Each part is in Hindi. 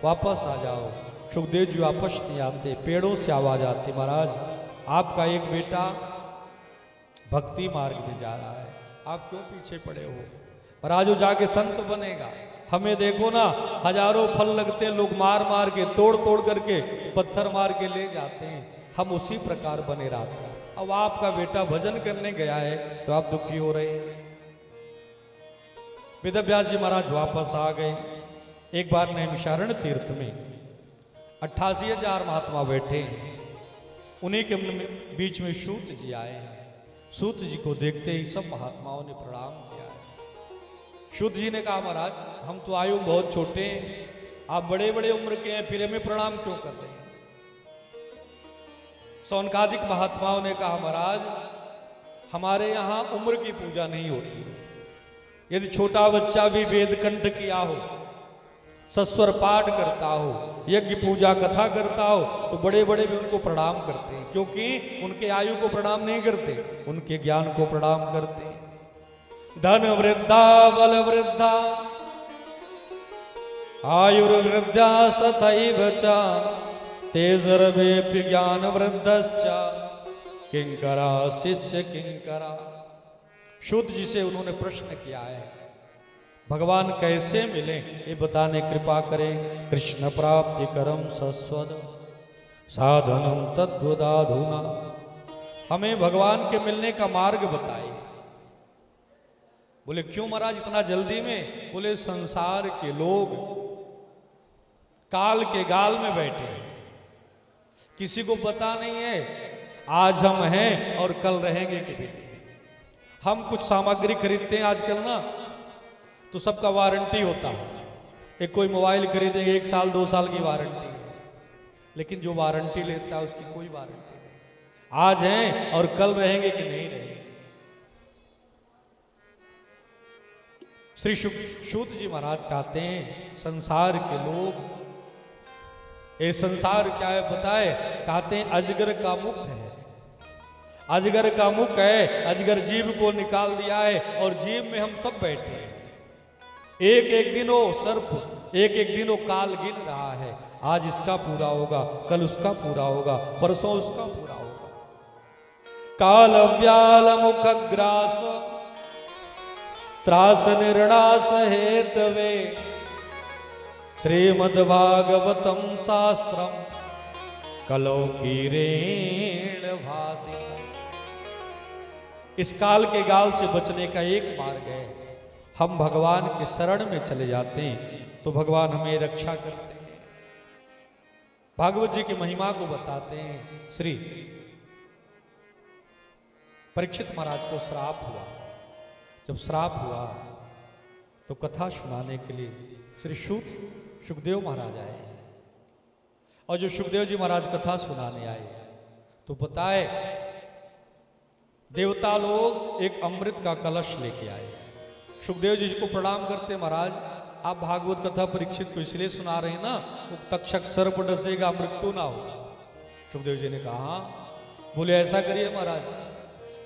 वापस आ जाओ। सुखदेव जी वापस नहीं आते, पेड़ों से आवाज आती, महाराज आपका एक बेटा भक्ति मार्ग में जा रहा है, आप क्यों पीछे पड़े हो? महाराज वो जाके संत बनेगा। हमें देखो ना, हजारों फल लगते हैं, लोग मार मार के तोड़ तोड़ करके पत्थर मार के ले जाते हैं, हम उसी प्रकार बने रहते हैं। अब आपका बेटा भजन करने गया है तो आप दुखी हो रहे हैं। वेदव्यास जी महाराज वापस आ गए। एक बार नैमिषारण्य तीर्थ में 88,000 महात्मा बैठे, उन्हीं के बीच में सूत जी आए। सूत जी को देखते ही सब महात्माओं ने प्रणाम किया। सूत जी ने कहा, महाराज हम तो आयु बहुत छोटे हैं, आप बड़े बड़े उम्र के हैं, फिर हमें प्रणाम क्यों कर रहे हैं? सौनकादिक महात्माओं ने कहा, महाराज हमारे यहाँ उम्र की पूजा नहीं होती। यदि छोटा बच्चा भी वेद कंठ किया हो, सस्वर पाठ करता हो, यज्ञ पूजा कथा करता हो, तो बड़े बड़े भी उनको प्रणाम करते हैं, क्योंकि उनके आयु को प्रणाम नहीं करते, उनके ज्ञान को प्रणाम करते हैं। धन वृद्धा बल वृद्धा आयुर्वृद्धा तथैव च तेजर्वेऽपि ज्ञान वृद्धश्च किंकरा शिष्य किंकरा। शुद्ध जी से उन्होंने प्रश्न किया है, भगवान कैसे मिले ये बताने कृपा करें। कृष्ण प्राप्ति करम सस्वद साधनम तद्वदाधुना, हमें भगवान के मिलने का मार्ग बताइए। बोले क्यों महाराज इतना जल्दी में? बोले संसार के लोग काल के गाल में बैठे हैं, किसी को पता नहीं है आज हम हैं और कल रहेंगे कि नहीं। हम कुछ सामग्री खरीदते हैं आजकल ना, तो सबका वारंटी होता है। एक कोई मोबाइल खरीदेंगे 1 साल 2 साल की वारंटी है, लेकिन जो वारंटी लेता है उसकी कोई वारंटी नहीं। आज हैं और कल रहेंगे कि नहीं रहेंगे। श्री सूत जी महाराज कहते हैं, संसार के लोग, ये संसार क्या है पता है? कहते हैं अजगर का मुख है, अजगर का मुख है, अजगर जीव को निकाल दिया है और जीव में हम सब बैठे हैं। एक एक दिन वो सर्प, एक एक दिन वो काल गिन रहा है, आज इसका पूरा होगा, कल उसका पूरा होगा, परसों उसका पूरा होगा। काल व्याल मुख ग्रास त्रास निर्णास हेतवे श्रीमद्भागवतम शास्त्रम कलो कीरेण भासी। इस काल के गाल से बचने का एक मार्ग है, हम भगवान के शरण में चले जाते हैं तो भगवान हमें रक्षा करते हैं। भागवत जी की महिमा को बताते हैं। श्री परीक्षित महाराज को श्राप हुआ। जब श्राप हुआ तो कथा सुनाने के लिए श्री सुखदेव महाराज आए, और जो सुखदेव जी महाराज कथा सुनाने आए तो पता है देवता लोग एक अमृत का कलश लेके आए। सुखदेव जी को प्रणाम करते, महाराज आप भागवत कथा परीक्षित को इसलिए सुना रहे हैं ना, वो तक्षक सर्प डसेगा मृत्यु ना हो। सुखदेव जी ने कहा, बोले ऐसा करिए महाराज,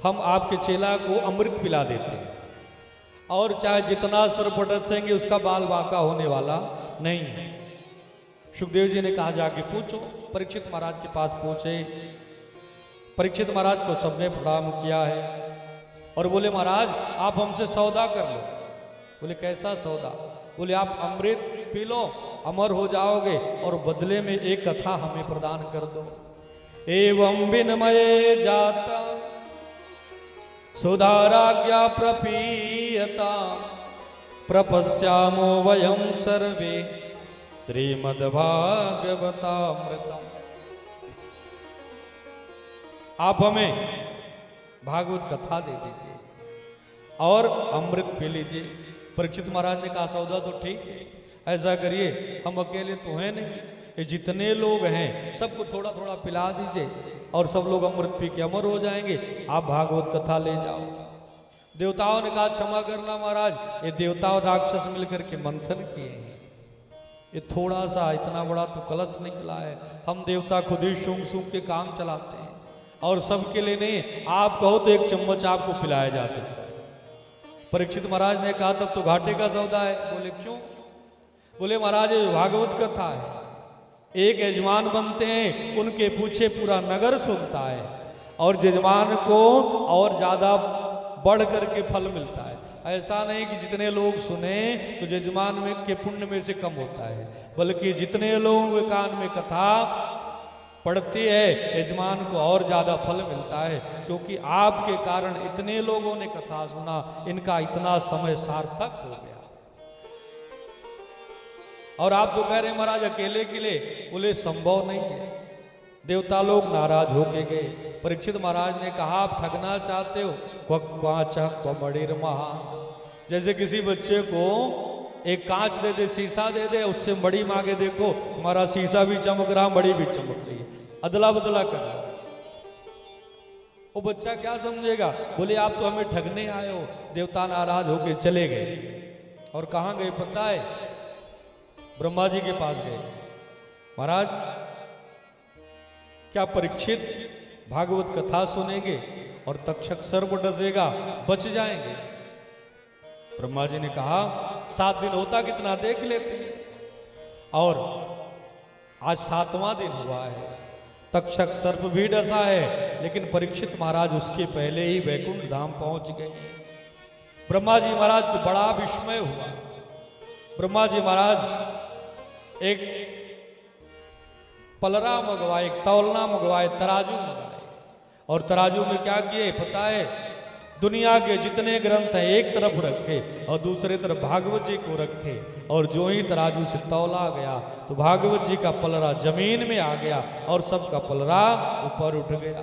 हम आपके चेला को अमृत पिला देते हैं, और चाहे जितना सर्प डसेंगे उसका बाल बाका होने वाला नहीं। सुखदेव जी ने कहा जाके पूछो। परीक्षित महाराज के पास पहुंचे। परीक्षित महाराज को सबने प्रणाम किया है और बोले महाराज आप हमसे सौदा कर लो। बोले कैसा सौदा? बोले आप अमृत पी लो, अमर हो जाओगे, और बदले में एक कथा हमें प्रदान कर दो। एवं विनमये जाता सुधाराज्ञा प्रपीयता प्रपश्यामो वयं सर्वे श्रीमद्भागवतामृतम्। आप हमें भागवत कथा दे दीजिए और अमृत पी लीजिए। परीक्षित महाराज ने कहा सौदा तो ठीक है, ऐसा करिए हम अकेले तो हैं नहीं, ये जितने लोग हैं सबको थोड़ा थोड़ा पिला दीजिए और सब लोग अमृत पी के अमर हो जाएंगे, आप भागवत कथा ले जाओ। देवताओं ने कहा क्षमा करना महाराज, ये देवता और राक्षस मिलकर के मंथन किए हैं, ये थोड़ा सा इतना बड़ा तो कलश निकला है, हम देवता खुद ही सूंघ सूंघ के काम चलाते हैं और सबके लिए नहीं, आप कहो तो 1 चम्मच आपको पिलाया जा सकता है। परीक्षित महाराज ने कहा तब तो घाटे का सौदा है। बोले क्यों? बोले महाराज ये भागवत कथा है, एक यजमान बनते हैं, उनके पूछे पूरा नगर सुनता है, और यजमान को और ज्यादा बढ़ करके फल मिलता है। ऐसा नहीं कि जितने लोग सुने तो यजमान में के पुण्य में से कम होता है, बल्कि जितने लोगों के कान में कथा पढ़ती है यजमान को और ज्यादा फल मिलता है, क्योंकि आपके कारण इतने लोगों ने कथा सुना, इनका इतना समय सार्थक हो गया। और आप तो कह रहे महाराज अकेले के लिए, बोले संभव नहीं है, देवता लोग नाराज होके गए। परीक्षित महाराज ने कहा आप ठगना चाहते हो, जैसे किसी बच्चे को एक कांच दे दे, शीशा दे दे, उससे मड़ी मांगे, देखो हमारा शीशा भी चमक रहा, मड़ी भी चमक रही है, अदला बदला कर रहा। वो बच्चा क्या समझेगा? बोले आप तो हमें ठगने आए हो। देवता नाराज होके चले गए। और कहाँ गए पता है? ब्रह्मा जी के पास गए। महाराज क्या परीक्षित भागवत कथा सुनेंगे और तक्षक सर्प डसेगा, बच जाएंगे? ब्रह्मा जी ने कहा 7 दिन होता कितना देख लेते हैं। और आज 7वां दिन हुआ है, तक्षक सर्प भी डसा है, लेकिन परीक्षित महाराज उसके पहले ही वैकुंठ धाम पहुंच गए। ब्रह्मा जी महाराज को बड़ा विस्मय हुआ। ब्रह्मा जी महाराज एक पलरा मंगवाए, एक तौलना मंगवाए, तराजू मंगवाए, और तराजू में क्या किए पता है? दुनिया के जितने ग्रंथ हैं एक तरफ रखे और दूसरे तरफ भागवत जी को रखे, और जो ही तराजू से तौला गया तो भागवत जी का पलरा जमीन में आ गया और सबका पलरा ऊपर उठ गया।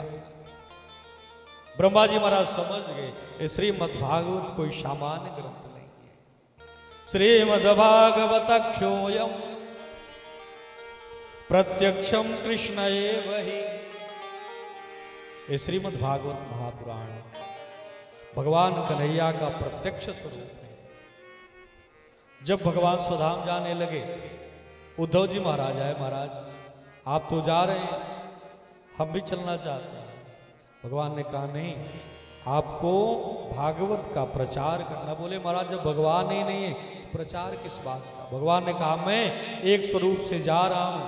ब्रह्मा जी महाराज समझ गए श्रीमद् भागवत कोई सामान्य ग्रंथ नहीं है। श्रीमद् भागवत क्षोयम प्रत्यक्षम कृष्ण एव हि। ये श्रीमद् भागवत महापुराण भगवान कन्हैया का प्रत्यक्ष स्वरूप है। जब भगवान स्वधाम जाने लगे, उद्धव जी महाराज आए, महाराज आप तो जा रहे हैं, हम भी चलना चाहते हैं। भगवान ने कहा नहीं, आपको भागवत का प्रचार करना। बोले महाराज जब भगवान ही नहीं है प्रचार किस बात का? भगवान ने कहा मैं एक स्वरूप से जा रहा हूं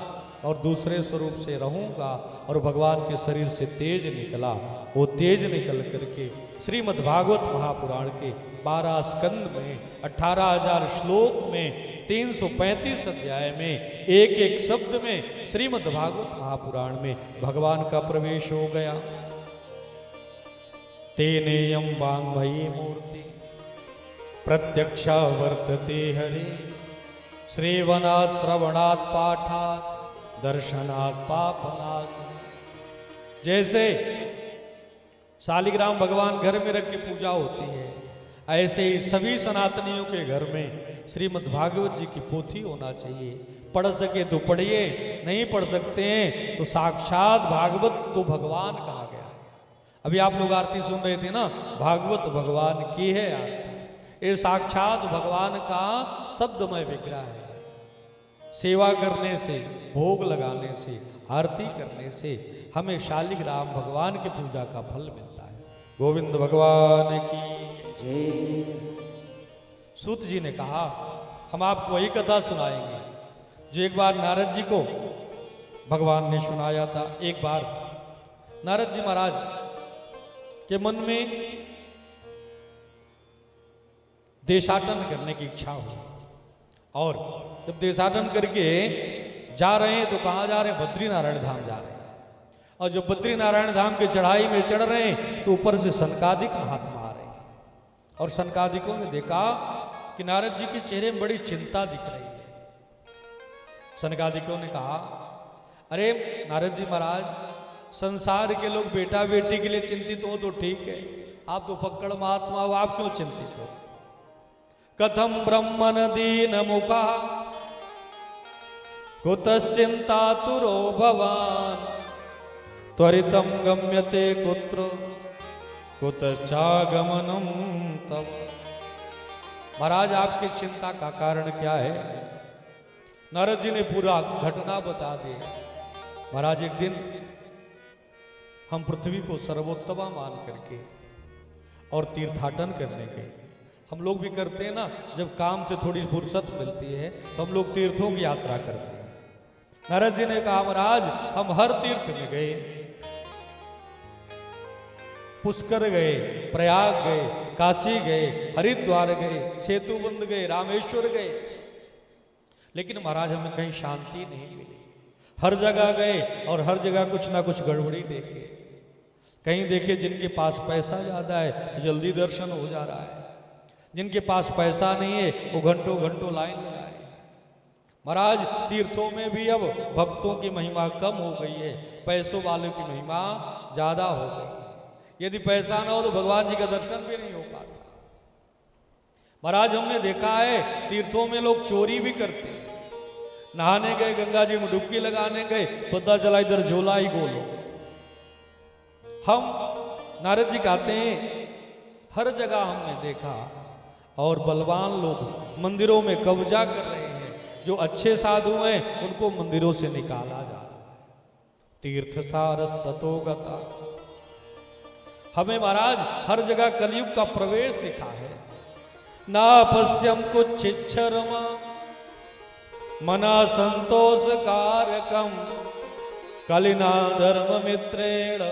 और दूसरे स्वरूप से रहूंगा। और भगवान के शरीर से तेज निकला, वो तेज निकल करके श्रीमद् भागवत महापुराण के 12 स्कंद में 18,000 श्लोक में 335 अध्याय में एक एक शब्द में श्रीमद् भागवत महापुराण में भगवान का प्रवेश हो गया। तेनेयम वाङ्मयी मूर्ति प्रत्यक्षा वर्तते हरे, श्रेवनात् श्रवणात् पाठात् दर्शनात् पापनात्। जैसे शालिग्राम भगवान घर में रख के पूजा होती है, ऐसे ही सभी सनातनियों के घर में श्रीमद् भागवत जी की पोथी होना चाहिए। पढ़ सके तो पढ़िए, नहीं पढ़ सकते हैं तो साक्षात भागवत को भगवान कहा गया है। अभी आप लोग आरती सुन रहे थे ना, भागवत भगवान की है आरती। ये साक्षात भगवान का शब्दमय विग्रह है। सेवा करने से, भोग लगाने से, आरती करने से हमें शालिग्राम भगवान की पूजा का फल मिलता है। गोविंद भगवान की जय। सूत जी ने कहा हम आपको वही कथा सुनाएंगे जो एक बार नारद जी को भगवान ने सुनाया था। एक बार नारद जी महाराज के मन में देशाटन करने की इच्छा हुई, और जब देशाटन करके जा रहे हैं तो कहाँ जा रहे हैं? बद्री नारायण धाम जा रहे हैं। और जब बद्री नारायण धाम की चढ़ाई में चढ़ रहे हैं तो ऊपर से सनकादिक महात्मा आ रहे हैं, और सनकादिकों ने देखा कि नारद जी के चेहरे में बड़ी चिंता दिख रही है। सनकादिकों ने कहा अरे नारद जी महाराज, संसार के लोग बेटा बेटी के लिए चिंतित हो तो ठीक है, आप तो फक्कड़ महात्मा हो, आप क्यों चिंतित हो? कथम ब्रह्मन दीन मुखा कुतश्चिंतातुरो भवान, त्वरितम गम्यते कुत्र कुतश्चागमनम तव। महाराज आपकी चिंता का कारण क्या है? नारद जी ने पूरा घटना बता दी। महाराज एक दिन हम पृथ्वी को सर्वोत्तमा मान करके और तीर्थाटन करने गए। हम लोग भी करते हैं ना, जब काम से थोड़ी फुर्सत मिलती है तो हम लोग तीर्थों की यात्रा करते हैं। नारद जी ने कहा महाराज हम हर तीर्थ में गए, पुष्कर गए, प्रयाग गए, काशी गए, हरिद्वार गए, सेतुबंद गए, रामेश्वर गए, लेकिन महाराज हमें कहीं शांति नहीं मिली। हर जगह गए और हर जगह कुछ ना कुछ गड़बड़ी देखे। कहीं देखे जिनके पास पैसा ज्यादा है तो जल्दी दर्शन हो जा रहा है, जिनके पास पैसा नहीं है वो घंटों घंटों लाइन लगाए। महाराज तीर्थों में भी अब भक्तों की महिमा कम हो गई है, पैसों वालों की महिमा ज्यादा हो गई। यदि पैसा ना हो तो भगवान जी का दर्शन भी नहीं हो पाता। महाराज हमने देखा है तीर्थों में लोग चोरी भी करते हैं। नहाने गए, गंगा जी में डुबकी लगाने गए, पता चला इधर झोला ही गोलो। हम नारद जी कहते हैं हर जगह हमने देखा, और बलवान लोग मंदिरों में कब्जा कर रहे हैं। जो अच्छे साधु हैं उनको मंदिरों से निकाला जा रहा है। तीर्थ सारस ततो गता। हमें महाराज हर जगह कलयुग का प्रवेश दिखा है। ना पश्यम कुच्छिच्छरमा मना संतोष कारकम कलिना धर्म मित्रेण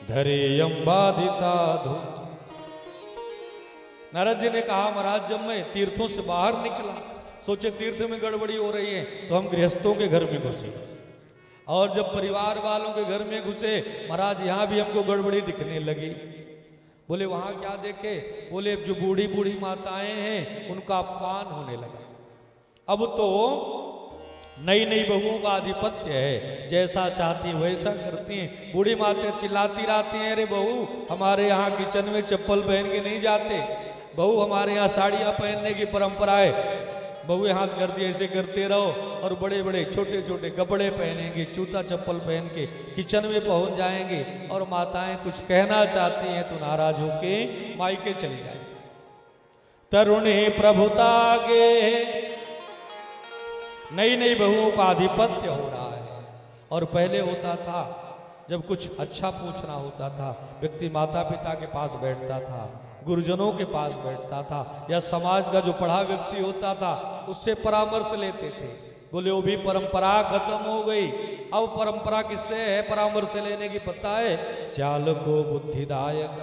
धरेयम बाधिता धू। नारद जी ने कहा महाराज जब मैं तीर्थों से बाहर निकला, सोचे तीर्थ में गड़बड़ी हो रही है तो हम गृहस्थों के घर में घुसे, और जब परिवार वालों के घर में घुसे महाराज यहाँ भी हमको गड़बड़ी दिखने लगी। बोले वहां क्या देखे? बोले जो बूढ़ी बूढ़ी माताएं हैं उनका अपमान होने लगा। अब तो नई नई बहुओं का आधिपत्य है, जैसा चाहती वैसा करती हैं। बूढ़ी माताएं चिल्लाती रहती हैं, अरे बहू हमारे यहाँ किचन में चप्पल पहन के नहीं जाते, बहू हमारे यहाँ साड़ियाँ पहनने की परंपरा है, बहुए हाथ कर दिए ऐसे करते रहो, और बड़े बड़े छोटे छोटे कपड़े पहनेंगे, जूता चप्पल पहन के किचन में पहुंच जाएंगे, और माताएं कुछ कहना चाहती हैं तो नाराज होके मायके चली जाएंगी। तरुणी प्रभुता गे, नई नई बहुओं का आधिपत्य हो रहा है। और पहले होता था जब कुछ अच्छा पूछना होता था, व्यक्ति माता पिता के पास बैठता था, गुरुजनों के पास बैठता था, या समाज का जो पढ़ा व्यक्ति होता था उससे परामर्श लेते थे। बोले वो भी परंपरा खत्म हो गई। अब परंपरा किससे है परामर्श लेने की? पता है, श्याल को बुद्धिदायक।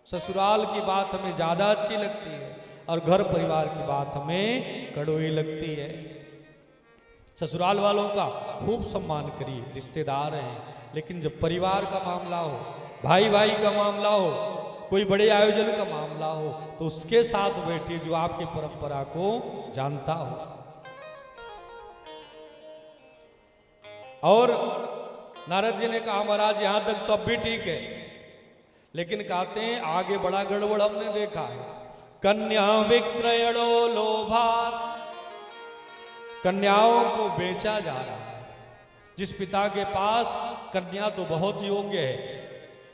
ससुराल की बात हमें ज्यादा अच्छी लगती है और घर परिवार की बात हमें कड़वी लगती है। ससुराल वालों का खूब सम्मान करिए, रिश्तेदार हैं, लेकिन जब परिवार का मामला हो, भाई भाई का मामला हो, कोई बड़े आयोजन का मामला हो, तो उसके साथ बैठिए जो आपकी परंपरा को जानता हो। और नारद जी ने कहा महाराज यहां तक तब भी ठीक है, लेकिन कहते हैं आगे बड़ा गड़बड़ हमने देखा है। कन्या विक्रयणो लोभात, कन्याओं को बेचा जा रहा है। जिस पिता के पास कन्या तो बहुत योग्य है,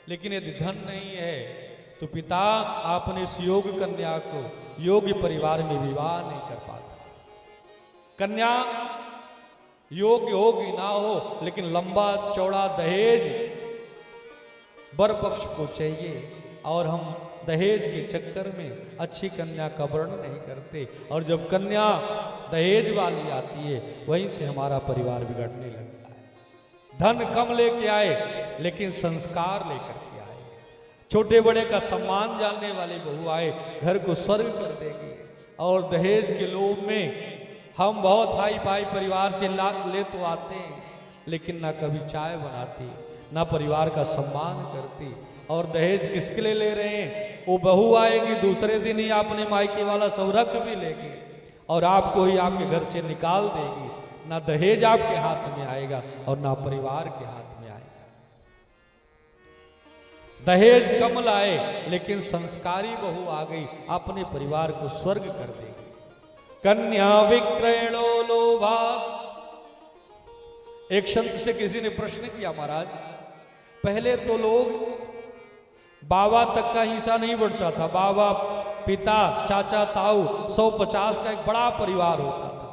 लेकिन यदि धन नहीं है तो पिता अपने इस योग्य कन्या को योग्य परिवार में विवाह नहीं कर पाता। कन्या योग्य होगी ना हो, लेकिन लंबा चौड़ा दहेज वर पक्ष को चाहिए, और हम दहेज के चक्कर में अच्छी कन्या का वर्ण नहीं करते। और जब कन्या दहेज वाली आती है वहीं से हमारा परिवार बिगड़ने लगता है। धन कम लेके आए लेकिन संस्कार लेकर के आए, छोटे बड़े का सम्मान जानने वाली बहू आए, घर को स्वर्ग कर देगी। और दहेज के लोभ में हम बहुत हाई फाई परिवार से ले तो आते हैं, लेकिन ना कभी चाय बनाती, ना परिवार का सम्मान करती। और दहेज किसके लिए ले रहे हैं? वो बहू आएगी दूसरे दिन ही अपने मायके वाला सौरख भी लेगी और आपको ही आपके घर से निकाल देगी। ना दहेज आपके हाथ में आएगा और ना परिवार के हाथ में आएगा। दहेज कम लाए लेकिन संस्कारी बहू आ गई, अपने परिवार को स्वर्ग कर देगी। कन्या विक्रयणो लोभा। एक संत से किसी ने प्रश्न किया, महाराज पहले तो लोग बाबा तक का हिस्सा नहीं बढ़ता था, बाबा पिता चाचा ताऊ 150 का एक बड़ा परिवार होता था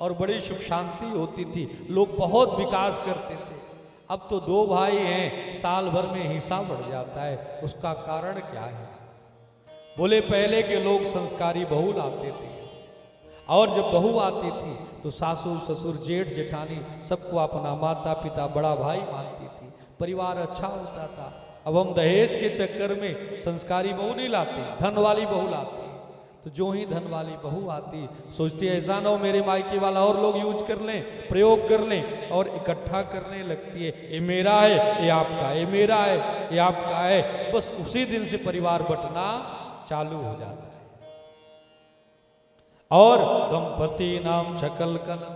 और बड़ी सुख शांति होती थी, लोग बहुत विकास करते थे। अब तो 2 भाई हैं, साल भर में हिस्सा बढ़ जाता है। उसका कारण क्या है? बोले पहले के लोग संस्कारी बहू लाते थे, और जब बहू आती थी तो सासू ससुर जेठ जेठानी सबको अपना माता पिता बड़ा भाई मानती थी, परिवार अच्छा होता था। अब हम दहेज के चक्कर में संस्कारी बहू नहीं लाते, धन वाली बहू लाते। तो जो ही धन वाली बहू आती सोचती है ऐसा ना हो मेरे मायके वाला और लोग यूज कर लें, प्रयोग कर लें, और इकट्ठा करने लगती है, ये मेरा है, ये आपका, ये मेरा है, ये आपका है। बस उसी दिन से परिवार बंटना चालू हो जाता है। और दंपति नाम शकल कल,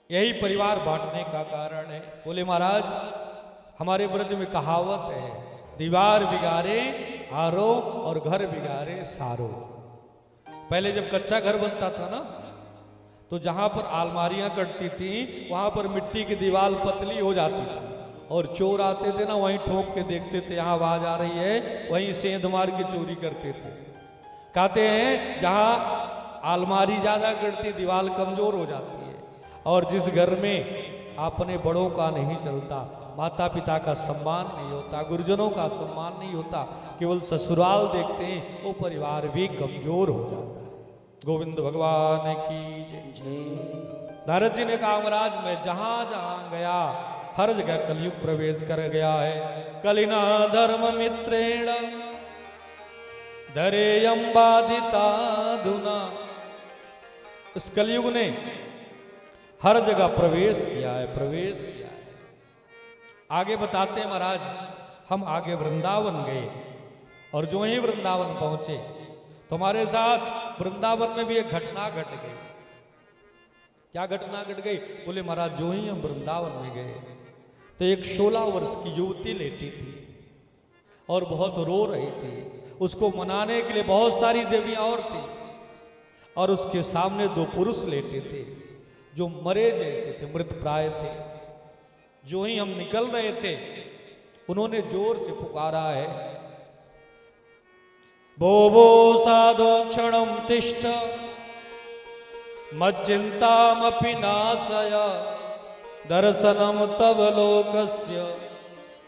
यही परिवार बांटने का कारण है। बोले महाराज हमारे ब्रज में कहावत है, दीवार बिगाड़े आरो और घर बिगाड़े सारो। पहले जब कच्चा घर बनता था ना, तो जहां पर अलमारियां कटती थी वहां पर मिट्टी की दीवार पतली हो जाती थी, और चोर आते थे ना वहीं ठोक के देखते थे यहाँ आवाज आ रही है, वहीं सेंध मार के चोरी करते थे। कहते हैं जहां अलमारी ज्यादा कटती दीवार कमजोर हो जाती है। और जिस घर में अपने बड़ों का नहीं चलता, माता पिता का सम्मान नहीं होता, गुरुजनों का सम्मान नहीं होता, केवल ससुराल देखते हैं, वो परिवार भी कमजोर हो जाता है। गोविंद भगवान की जय। नारद जी ने कहा महाराज मैं जहां जहां गया हर जगह कलयुग प्रवेश कर गया है। कलिना धर्म मित्रेण धरेयम बाधिता धुना, इस कलयुग ने हर जगह प्रवेश किया है, प्रवेश किया है। आगे बताते हैं महाराज, हम आगे वृंदावन गए, और जो ही वृंदावन पहुंचे तो हमारे साथ वृंदावन में भी एक घटना घट गई। क्या घटना घट गई? बोले महाराज जो ही हम वृंदावन में गए तो एक 16 वर्ष की युवती लेटी थी और बहुत रो रही थी। उसको मनाने के लिए बहुत सारी देवियां और थी, और उसके सामने 2 पुरुष लेटे थे जो मरे जैसे थे, मृत प्राय थे। जो ही हम निकल रहे थे उन्होंने जोर से पुकारा है, भो भो साधो क्षणम तिष्ठ मच्चिंतामपि नाशय दर्शनम तव लोकस्य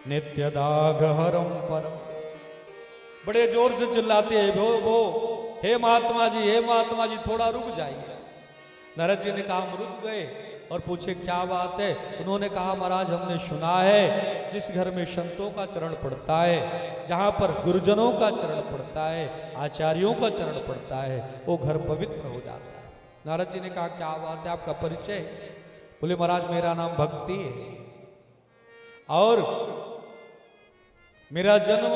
नित्यदागहरम परम। बड़े जोर से चिल्लाते हैं, भो हे महात्मा जी, हे महात्मा जी थोड़ा रुक जाइए। नारद जी ने कहा हम रुक गए और पूछे क्या बात है? उन्होंने कहा महाराज हमने सुना है जिस घर में संतों का चरण पड़ता है, जहाँ पर गुरुजनों का चरण पड़ता है, आचार्यों का चरण पड़ता है, वो घर पवित्र हो जाता है। नारद जी ने कहा क्या बात है, आपका परिचय? बोले महाराज मेरा नाम भक्ति है और मेरा जन्म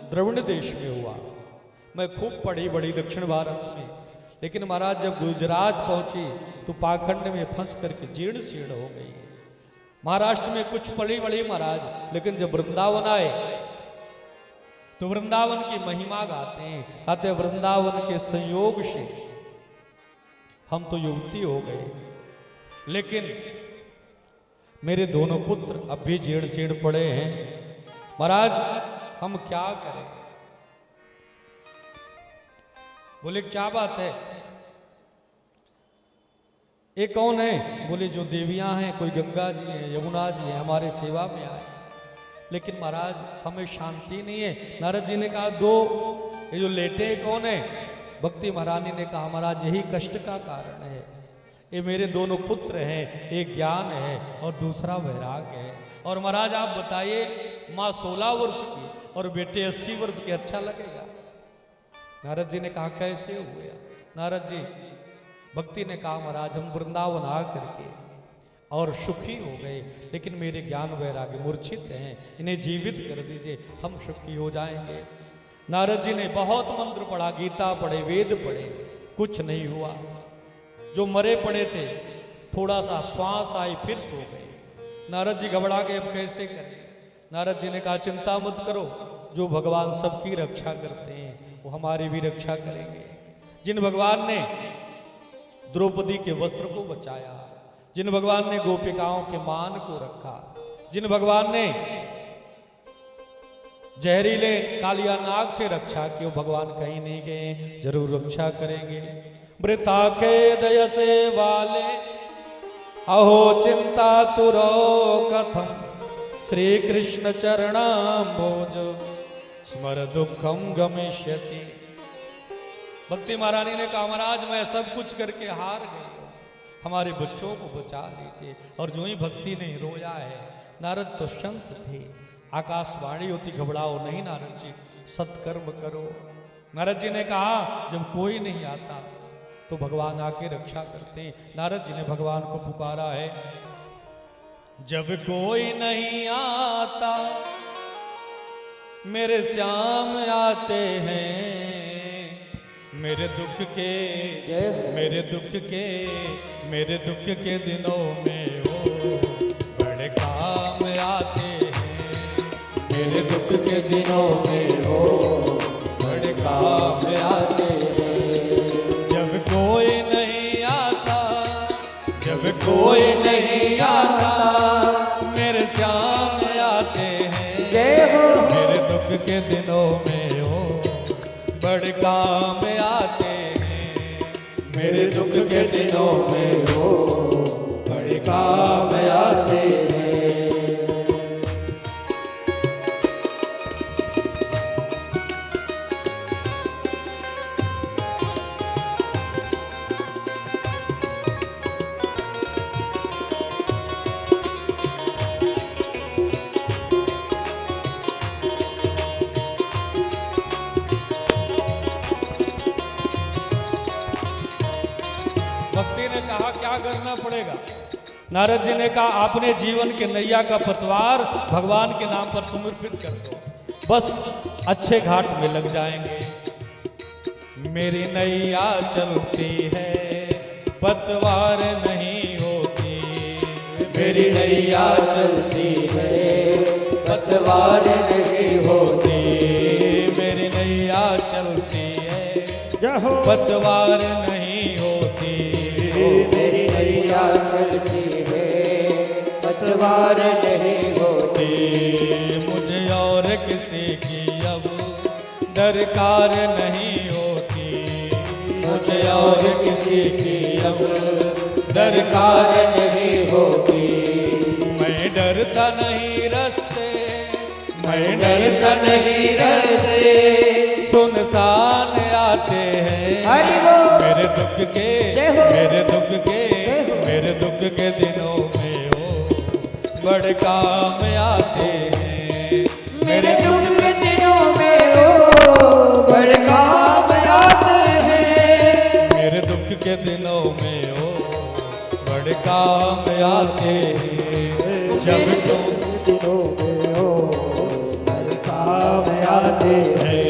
द्रविड़ देश में हुआ। मैं खूब पढ़ी बड़ी दक्षिण भारत में, लेकिन महाराज जब गुजरात पहुंची तो पाखंड में फंस करके जीर्ण शीर्ण हो गई। महाराष्ट्र में कुछ पढ़ी बड़ी महाराज, लेकिन जब वृंदावन आए तो वृंदावन की महिमा गाते हैं, कहते हैं वृंदावन के संयोग से हम तो युवती हो गए, लेकिन मेरे दोनों पुत्र अब भी जीर्ण शीर्ण पड़े हैं। महाराज हम क्या करें? बोले क्या बात है? ये कौन है? बोले जो देवियां हैं, कोई गंगा जी हैं, यमुना जी हैं, हमारे सेवा में आए, लेकिन महाराज हमें शांति नहीं है। नारद जी ने कहा ये जो लेटे कौन है? भक्ति महारानी ने कहा महाराज यही कष्ट का कारण है, ये मेरे दोनों पुत्र हैं, एक ज्ञान है और दूसरा वैराग्य है। और महाराज आप बताइए, माँ 16 वर्ष की और बेटे 80 वर्ष के, अच्छा लगेगा? नारद जी ने कहा कैसे हुआ? नारद जी भक्ति ने कहा महाराज हम वृंदावन आ करके और सुखी हो गए, लेकिन मेरे ज्ञान वैराग्य मूर्छित हैं, इन्हें जीवित कर दीजिए, हम सुखी हो जाएंगे। नारद जी ने बहुत मंत्र पढ़ा, गीता पढ़े, वेद पढ़े, कुछ नहीं हुआ। जो मरे पड़े थे थोड़ा सा श्वास आई फिर सो गए। नारद जी घबरा गए, अब कैसे करें? नारद जी ने कहा चिंता मत करो, जो भगवान सबकी रक्षा करते हैं वो हमारी भी रक्षा करेंगे। जिन भगवान ने द्रौपदी के वस्त्र को बचाया, जिन भगवान ने गोपिकाओं के मान को रखा, जिन भगवान ने जहरीले कालिया नाग से रक्षा की, वो भगवान कहीं नहीं गए, जरूर रक्षा करेंगे। मृता के दया से वाले अहो चिंता तुरो कथम, श्री कृष्ण चरणाम्बोज स्मर दुखम गमिष्यति। भक्ति महारानी ने कहा महाराज मैं सब कुछ करके हार गई हूं, हमारे बच्चों को बचा लीजिए। और जो ही भक्ति ने रोया है, नारद तो संत थे, आकाशवाणी होती घबराओ नहीं नारद जी, सत्कर्म करो। नारद जी ने कहा जब कोई नहीं आता तो भगवान आके रक्षा करते। नारद जी ने भगवान को पुकारा है, जब कोई नहीं आता मेरे श्याम आते हैं, मेरे दुख के दिनों में वो बड़े काम आते हैं, मेरे दुख के दिनों में वो बड़े काम आते हैं। जब कोई नहीं आता, जब कोई नहीं आता मेरे श्याम आते हैं, जय हो। मेरे दुख के दिनों में वो बड़े काम आते हैं, मेरे दुख के दिनों में वो बड़े काम आते हैं। भक्ति ने कहा क्या करना पड़ेगा? नारद जी ने कहा आपने जीवन के नैया का पतवार भगवान के नाम पर समर्पित कर दो, बस अच्छे घाट में लग जाएंगे। मेरी नैया चलती है पतवार नहीं होती, मेरी नैया चलती है पतवार नहीं होती, मेरी नैया चलती है पतवार नहीं होती, मेरी नैया चलती है पतवार नहीं होती। मुझे और किसी की अब दरकार नहीं होती, मुझे और किसी की अब दरकार नहीं होती। मैं डरता नहीं रास्ते, मैं डरता नहीं रहते, सुनसान आते हैं, हरि बोल। मेरे दुख के जय हो। मेरे दुख के जय हो। मेरे दुख के दिनों में वो बड़े काम आते हैं, मेरे दुख के दिनों में वो बड़े काम आते हैं, मेरे दुख के दिनों में वो बड़े काम आते हैं। जब दिनों में वो बड़े काम आते हैं।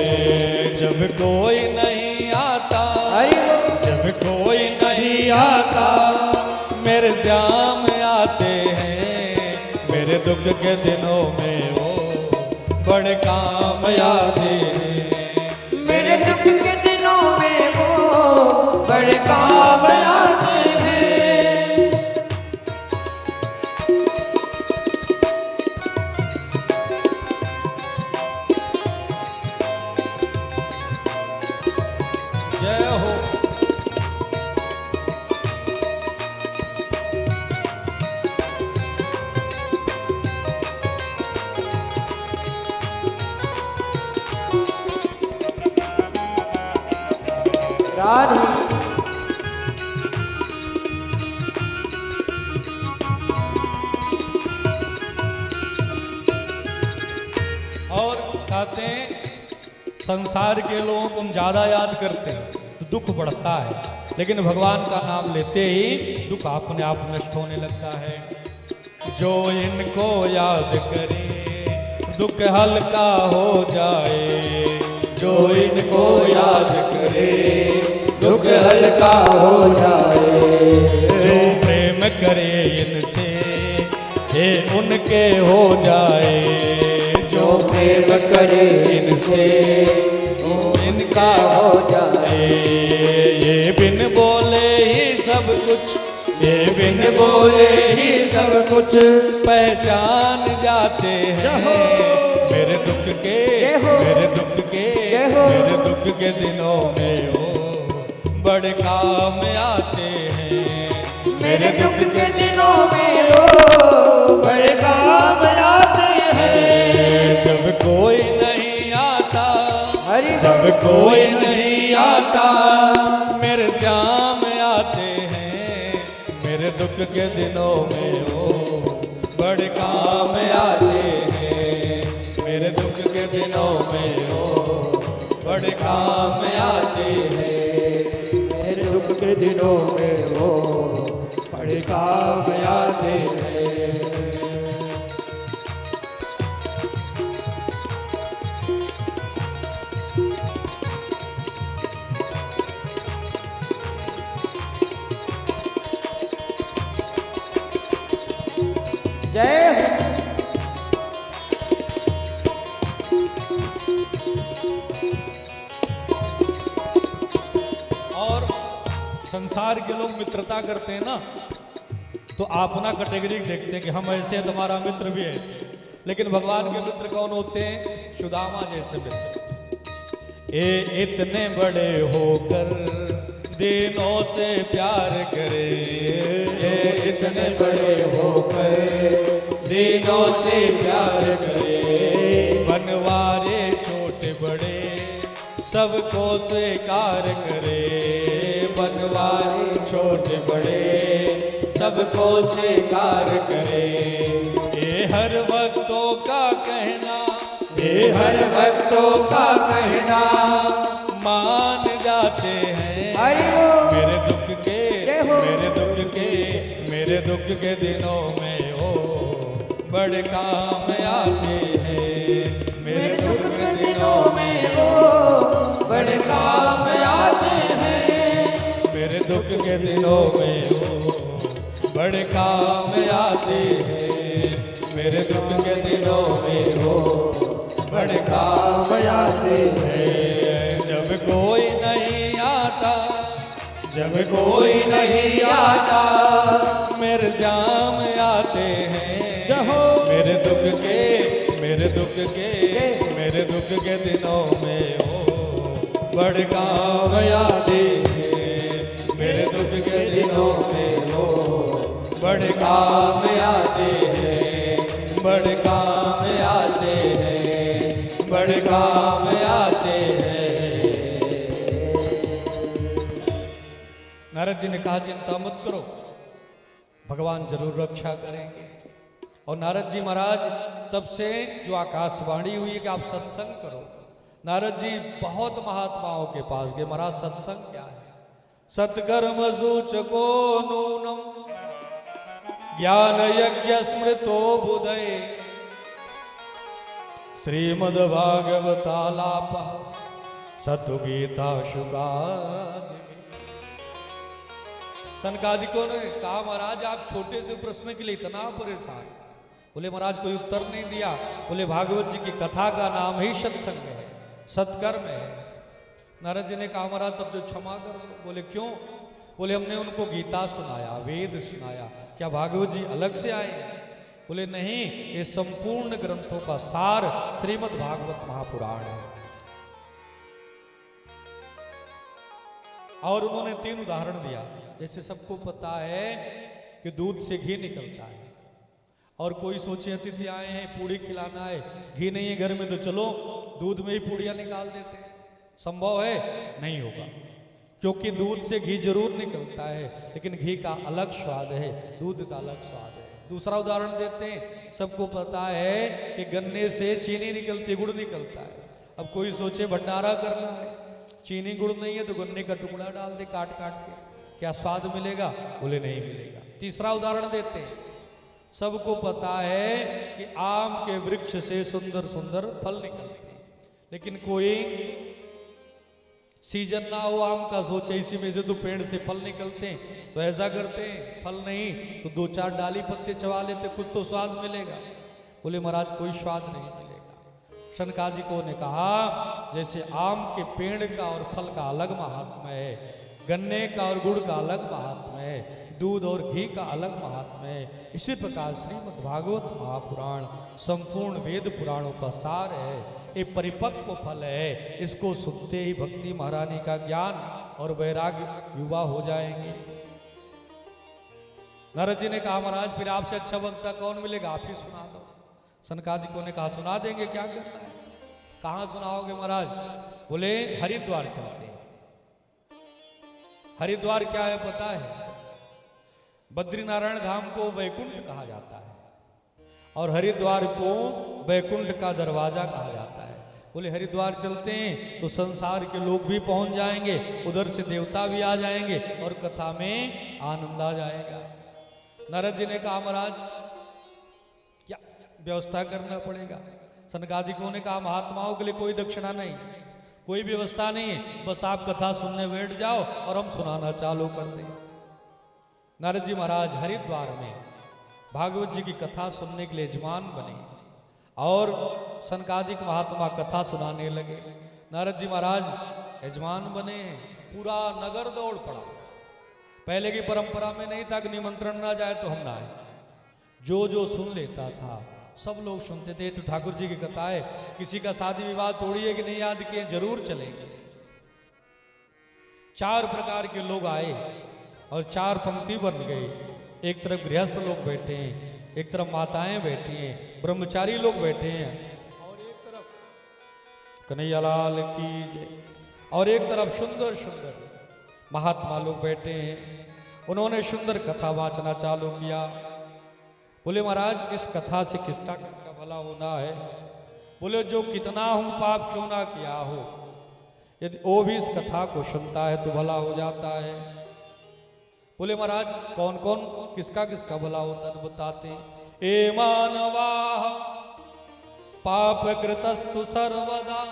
जब कोई नहीं आता, हरि बोल। जब कोई नहीं आता मेरे श्याम आते हैं, मेरे दुख के दिनों में वो बड़े काम आते हैं, मेरे दुख के दिनों में वो बड़े काम आते हैं। जय हो। राधे और कहते हैं संसार के लोगों को हम ज्यादा याद करते हैं तो दुख बढ़ता है, लेकिन भगवान का नाम लेते ही दुख अपने आप नष्ट होने लगता है। जो इनको याद करे दुख हल्का हो जाए, जो इनको याद करे दुख हल्का हो जाए, जो प्रेम करे इनसे ये उनके हो जाए, जो प्रेम करे इनसे वो इनका हो जाए। ये बिन बोले ही सब कुछ, ये बिन बिन बोले ही सब कुछ पहचान जाते हैं, मेरे दुख के जय हो। मेरे दुख के जय हो। मेरे दुख के दिनों में वो बड़े काम आते हैं, मेरे दुख के दिनों में वो बड़े काम आते हैं। जब कोई नहीं आता, जब कोई नहीं आता मेरे श्याम आते हैं, मेरे दुख के दिनों में वो बड़े काम आते हैं, मेरे दुख के दिनों में वो बड़े काम आते हैं, मेरे दुख के दिनों में वो बड़े काम आते हैं। जय हो। और संसार के लोग मित्रता करते हैं ना, तो अपना कैटेगरी देखते हैं कि हम ऐसे हैं, तुम्हारा मित्र भी ऐसे, लेकिन भगवान के मित्र कौन होते हैं? सुदामा जैसे मित्र। ए इतने बड़े होकर दिनों से प्यार करे, ये इतने बड़े होकर दिनों से प्यार करे, बनवारे छोटे बड़े सबको स्वीकार करे, बनवारे छोटे बड़े सबको स्वीकार करे। ये हर भक्तों का कहना, ये हर भक्तों का कहना मान जाते हैं, मेरे दुख के मेरे दुख के मेरे दुख के दिनों में वो बड़े काम आते हैं, मेरे दुख के दिनों में वो बड़े काम आते हैं, मेरे दुख के दिनों में वो बड़े काम आते हैं, मेरे दुख के दिनों में वो बड़े काम आते हैं। जब कोई नहीं आता, जब कोई नहीं आता मेरे जाम आते हैं, मेरे दुख के मेरे दुख के मेरे दुख के दिनों में वो बड़े काम आते हैं, मेरे दुख के दिनों में वो बड़े काम आते हैं, बड़े काम आते हैं, बड़े काम आते हैं। नारद जी ने कहा चिंता मत करो, भगवान जरूर रक्षा करेंगे। और नारद जी महाराज तब से जो आकाशवाणी हुई है कि आप सत्संग करो, नारद जी बहुत महात्माओं के पास गए, महाराज सत्संग क्या है? सत्कर्म सूचको नूनम ज्ञान यज्ञ स्मृतो बुधय श्रीमद् भागवतालाप सतु गीता शुकादि। सनकादिकों ने कहा महाराज आप छोटे से प्रश्न के लिए इतना परेशान? बोले महाराज कोई उत्तर नहीं दिया। बोले भागवत जी की कथा का नाम ही सत्संग है, सत्कर्म है। नारद जी ने कहा महाराज तब जो क्षमा कर दो। बोले क्यों? बोले हमने उनको गीता सुनाया, वेद सुनाया, क्या भागवत जी अलग से आए? बोले नहीं, ये संपूर्ण ग्रंथों का सार श्रीमद् भागवत महापुराण है। और उन्होंने 3 उदाहरण दिया। जैसे सबको पता है कि दूध से घी निकलता है, और कोई सोचे अतिथि आए हैं पूड़ी खिलाना है, घी नहीं है घर में, तो चलो दूध में ही पूड़ियां निकाल देते हैं। संभव है? नहीं होगा, क्योंकि दूध से घी जरूर निकलता है, लेकिन घी का अलग स्वाद है, दूध का अलग स्वाद है। दूसरा उदाहरण देते हैं, सबको पता है कि गन्ने से चीनी निकलती, गुड़ निकलता है। अब कोई सोचे भंडारा करना है, चीनी गुड़ नहीं है तो गन्ने का टुकड़ा डाल दे काट काट के, क्या स्वाद मिलेगा? बोले नहीं मिलेगा। तीसरा उदाहरण देते हैं, सबको पता है कि आम के वृक्ष से सुंदर सुंदर फल निकलते हैं, लेकिन कोई सीजन ना हो आम का, सोचे इसी में से तो पेड़ से फल निकलते हैं, तो ऐसा करते हैं, फल नहीं तो 2-4 डाली पत्ते चबा लेते, कुछ तो स्वाद मिलेगा। बोले महाराज कोई स्वाद नहीं मिलेगा। शनकादिकों ने कहा जैसे आम के पेड़ का और फल का अलग महात्म्य है, गन्ने का और गुड़ का अलग महात्म्य है, दूध और घी का अलग महात्म्य है, इसी प्रकार श्रीमद् भागवत महापुराण संपूर्ण वेद पुराणों का सार है। ये परिपक्व फल है, इसको सुनते ही भक्ति महारानी का ज्ञान और वैराग्य युवा हो जाएंगे। नारद जी ने कहा महाराज फिर आपसे अच्छा वक्ता कौन मिलेगा, आप ही सुना दो। सनकादिकों ने कहा सुना देंगे, क्या करना है। कहाँ सुनाओगे महाराज? बोले हरिद्वार चलते हैं। हरिद्वार क्या है पता है? बद्रीनारायण धाम को वैकुंठ कहा जाता है और हरिद्वार को वैकुंठ का दरवाजा कहा जाता है। बोले हरिद्वार चलते हैं तो संसार के लोग भी पहुंच जाएंगे, उधर से देवता भी आ जाएंगे और कथा में आनंद आ जाएगा। नारद जी ने कहा महाराज क्या व्यवस्था करना पड़ेगा? सनकादिकों ने कहा महात्माओं के लिए कोई दक्षिणा नहीं, कोई व्यवस्था नहीं है, बस आप कथा सुनने बैठ जाओ और हम सुनाना चालू कर देंगे। नारद जी महाराज हरिद्वार में भागवत जी की कथा सुनने के लिए यजमान बने और सनकादिक महात्मा कथा सुनाने लगे। नारद जी महाराज यजमान बने, पूरा नगर दौड़ पड़ा। पहले की परंपरा में नहीं था कि निमंत्रण ना जाए तो हम ना आए, जो जो सुन लेता था सब लोग सुनते थे। तो ठाकुर जी की कथा है, किसी का शादी विवाह तोड़िए कि नहीं याद किए, जरूर चलेंगे। 4 प्रकार के लोग आए और 4 पंक्ति बन गई। एक तरफ गृहस्थ लोग बैठे हैं, एक तरफ माताएं बैठी हैं, ब्रह्मचारी लोग बैठे हैं और एक तरफ कन्हैयालाल की जय, और एक तरफ सुंदर सुंदर महात्मा लोग बैठे हैं। उन्होंने सुंदर कथा वाचना चालू किया। बोले महाराज इस कथा से किसका किसका भला होना है? बोले जो कितना हूं पाप क्यों ना किया हो, यदि वो भी इस कथा को सुनता है तो भला हो जाता है। बोले महाराज कौन कौन किसका किसका भला होता है? तो बताते हैं। ए मानवाः पाप कृतस्तु सर्वदा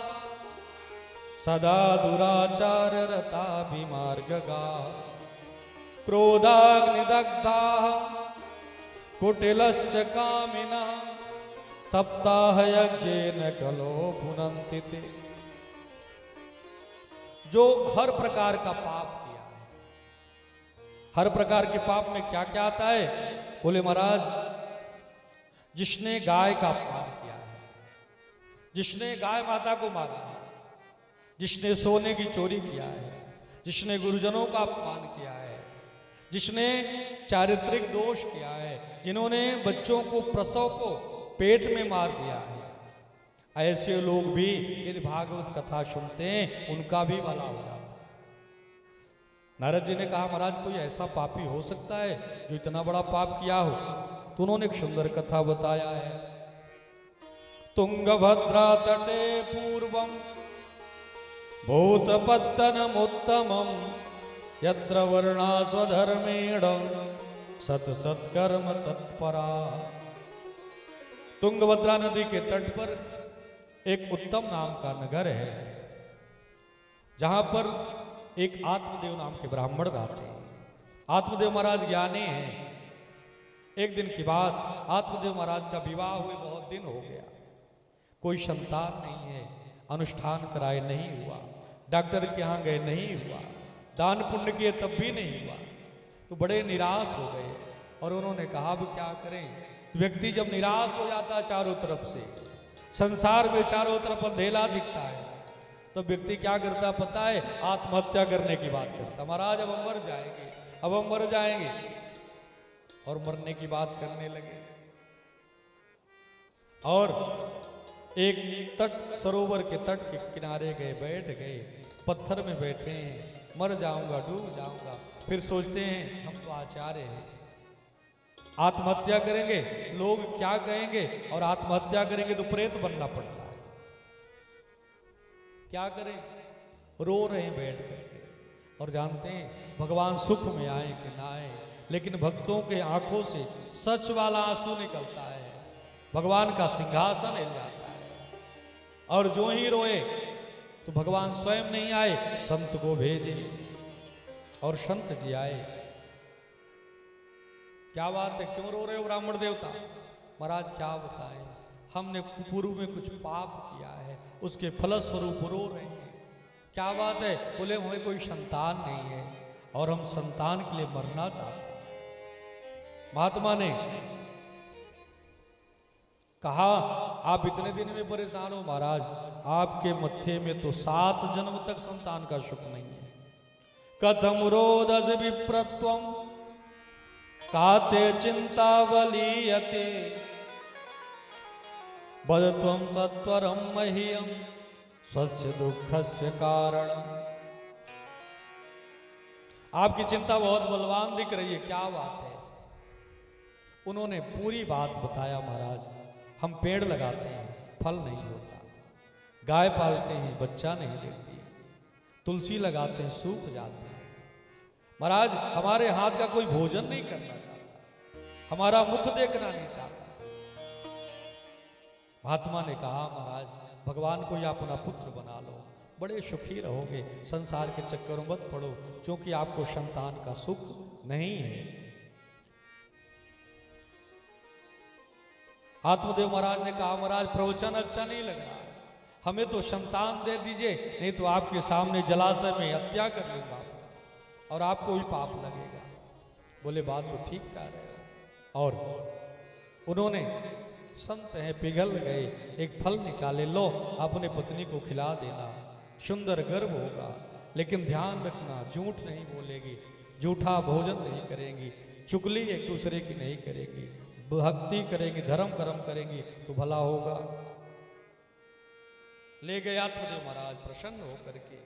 सदा दुराचार रता विमार्गगा क्रोधाग्निदग्धाः कुटिलश्च कामिनः सप्ताह यज्ञेन कलो भुनन्ति ते। जो हर प्रकार का पाप किया है, हर प्रकार के पाप में क्या क्या आता है? बोले महाराज जिसने गाय का अपमान किया है, जिसने गाय माता को मारा है, जिसने सोने की चोरी किया है, जिसने गुरुजनों का अपमान किया है, जिसने चारित्रिक दोष किया है, जिन्होंने बच्चों को प्रसव को पेट में मार दिया है, ऐसे लोग भी यदि भागवत कथा सुनते हैं उनका भी भला हो जाता है। नारद जी ने कहा महाराज कोई ऐसा पापी हो सकता है जो इतना बड़ा पाप किया हो? तो उन्होंने एक सुंदर कथा बताया है। तुंगभद्रा तटे पूर्वम भूतपत्तनमुत्तमम यत्र वर्णा स्वधर्मेण सत सत्कर्म तत्परा। तुंगभद्रा नदी के तट पर एक उत्तम नाम का नगर है, जहां पर एक आत्मदेव नाम के ब्राह्मण रहते हैं। आत्मदेव महाराज ज्ञानी हैं। एक दिन की बात, आत्मदेव महाराज का विवाह हुए बहुत दिन हो गया, कोई संतान नहीं है, अनुष्ठान कराए नहीं हुआ, डॉक्टर के यहाँ गए नहीं हुआ, दान पुण्य किए तब भी नहीं हुआ। तो बड़े निराश हो गए और उन्होंने कहा अब क्या करें? व्यक्ति जब निराश हो जाता है चारों तरफ से, संसार में चारों तरफ अंधेला दिखता है, तो व्यक्ति क्या करता पता है? आत्महत्या करने की बात करता। महाराज अब हम मर जाएंगे, अब हम मर जाएंगे, और मरने की बात करने लगे। और एक तट, सरोवर के तट के किनारे गए, बैठ गए, पत्थर में बैठे हैं, मर जाऊंगा, डूब जाऊंगा। फिर सोचते हैं हम तो आचार्य हैं, आत्महत्या करेंगे लोग क्या कहेंगे, और आत्महत्या करेंगे तो प्रेत बनना पड़ता है, क्या करें? रो रहे हैं बैठ करके। और जानते हैं भगवान सुख में आए कि ना आए, लेकिन भक्तों के आंखों से सच वाला आंसू निकलता है, भगवान का सिंहासन हिल जाता है। और जो ही रोए तो भगवान स्वयं नहीं आए, संत को भेजे और संत जी आए। क्या बात है, क्यों रो रहे हो ब्राह्मण देवता? महाराज क्या बताएं, हमने पूर्व में कुछ पाप किया है, उसके फलस्वरूप रो रहे हैं। क्या बात है? बोले हमें कोई संतान नहीं है और हम संतान के लिए मरना चाहते हैं। महात्मा ने कहा आप इतने दिन में परेशान हो महाराज, आपके मत्थे में तो 7 जन्म तक संतान का सुख नहीं है। कथम रोदस विप्रत्वम काते चिंतावलीयते बदत्वम सत्वरम मह्यम स्वस्य दुखस्य कारण। आपकी चिंता बहुत बलवान दिख रही है, क्या बात है? उन्होंने पूरी बात बताया महाराज। हम पेड़ लगाते हैं, फल नहीं होता। गाय पालते हैं, बच्चा नहीं देती। तुलसी लगाते हैं, सूख जाते हैं। महाराज हमारे हाथ का कोई भोजन नहीं करना चाहता, हमारा मुख देखना नहीं चाहता। महात्मा ने कहा महाराज भगवान को या अपना पुत्र बना लो, बड़े सुखी रहोगे, संसार के चक्करों मत पड़ो, क्योंकि आपको संतान का सुख नहीं है। आत्मदेव महाराज ने कहा महाराज प्रवचन अच्छा नहीं लग रहा, हमें तो संतान दे दीजिए, नहीं तो आपके सामने जलाशय में हत्या कर लूंगा और आपको भी पाप लगेगा। बोले बात तो ठीक कह रहे हो। और उन्होंने, संत हैं पिघल गए, एक फल निकाले, लो अपने पत्नी को खिला देना, सुंदर गर्भ होगा, लेकिन ध्यान रखना झूठ नहीं बोलेगी, झूठा भोजन नहीं करेंगी, चुगली एक दूसरे की नहीं करेगी, भक्ति करेंगी, धर्म कर्म करेंगी तो भला होगा। ले गए आत्मदेव महाराज प्रसन्न होकर के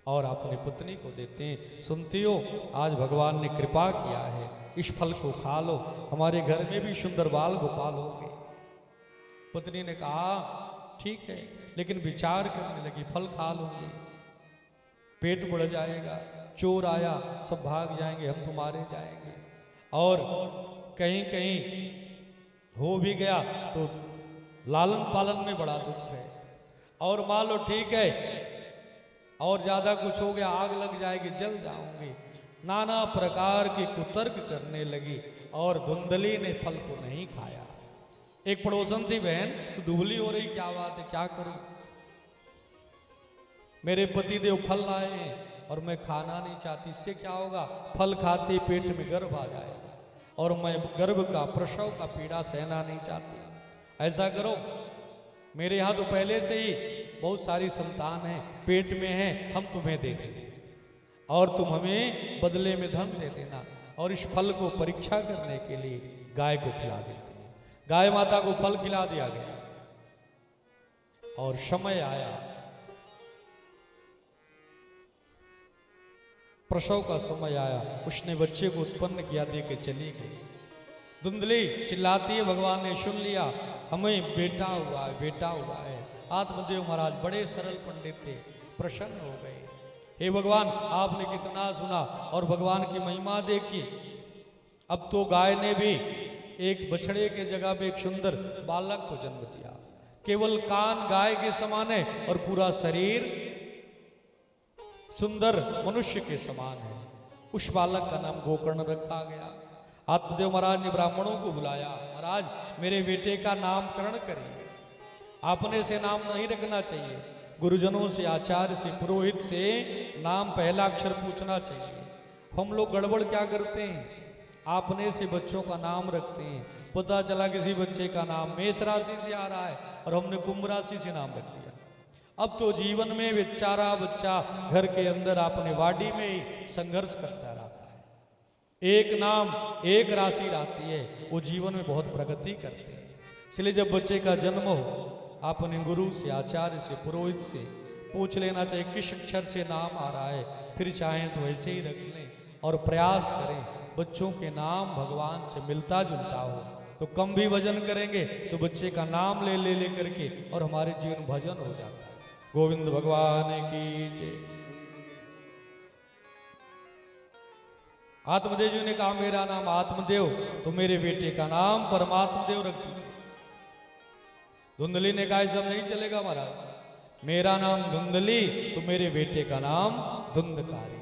और अपनी पत्नी को देते हैं। सुनती हो आज भगवान ने कृपा किया है, इस फल को खा लो, हमारे घर में भी सुंदर बाल गोपाल होंगे। पत्नी ने कहा ठीक है, लेकिन विचार करने लगी, फल खा लूंगी, पेट बढ़ जाएगा, चोर आया सब भाग जाएंगे, हम तो मारे जाएंगे, और कहीं कहीं हो भी गया तो लालन पालन में बड़ा दुख है, और मान लो ठीक है और ज्यादा कुछ हो गया, आग लग जाएगी, जल जाऊंगी। नाना प्रकार के कुतर्क करने लगी और धुंधली ने फल को नहीं खाया। एक पड़ोसन थी बहन, तो दुबली हो रही, क्या बात है, क्या करूं, मेरे पति देव फल लाए हैं और मैं खाना नहीं चाहती, इससे क्या होगा, फल खाते पेट में गर्भ आ जाएगा और मैं गर्भ का प्रसव का पीड़ा सहना नहीं चाहती। ऐसा करो, मेरे यहाँ तो पहले से ही बहुत सारी संतान है, पेट में है, हम तुम्हें दे देंगे और तुम हमें बदले में धन दे देना। और इस फल को परीक्षा करने के लिए गाय को खिला देते हैं। गाय माता को फल खिला दिया गया और समय आया, प्रसव का समय आया, उसने बच्चे को उत्पन्न किया, दे के चली गई। धुंधली चिल्लाती है, भगवान ने सुन लिया, हमें बेटा हुआ है, बेटा हुआ है। आत्मदेव महाराज बड़े सरल पंडित थे, प्रसन्न हो गए। हे भगवान आपने कितना सुना और भगवान की महिमा देखी। अब तो गाय ने भी एक बछड़े के जगह पे एक सुंदर बालक को जन्म दिया। केवल कान गाय के समान है और पूरा शरीर सुंदर मनुष्य के समान है। उस बालक का नाम गोकर्ण रखा गया। आत्मदेव महाराज ने ब्राह्मणों को बुलाया, महाराज मेरे बेटे का नामकरण करिए, आपने से नाम नहीं रखना चाहिए, गुरुजनों से, आचार्य से, पुरोहित से नाम पहला अक्षर पूछना चाहिए। हम लोग गड़बड़ क्या करते हैं, आपने से बच्चों का नाम रखते हैं, पता चला किसी बच्चे का नाम मेष राशि से आ रहा है और हमने कुंभ राशि से नाम रख दिया। अब तो जीवन में बेचारा बच्चा घर के अंदर अपने वाडी में ही संघर्ष करता रहता है। एक नाम एक राशि रहती है, वो जीवन में बहुत प्रगति करते हैं। इसलिए जब बच्चे का जन्म हो, अपने गुरु से, आचार्य से, पुरोहित से पूछ लेना चाहिए किस अक्षर से नाम आ रहा है, फिर चाहें तो वैसे ही रख लें और प्रयास करें बच्चों के नाम भगवान से मिलता जुलता हो। तो कम भी भजन करेंगे तो बच्चे का नाम ले ले ले करके और हमारे जीवन भजन हो जाता है। गोविंद भगवान की जय। आत्मदेव जी ने कहा मेरा नाम आत्मदेव, तो मेरे बेटे का नाम परमात्मदेव रख दीजिए। धुंधली ने कहा सब नहीं चलेगा महाराज, मेरा नाम धुंधली तो मेरे बेटे का नाम धुंधकारी,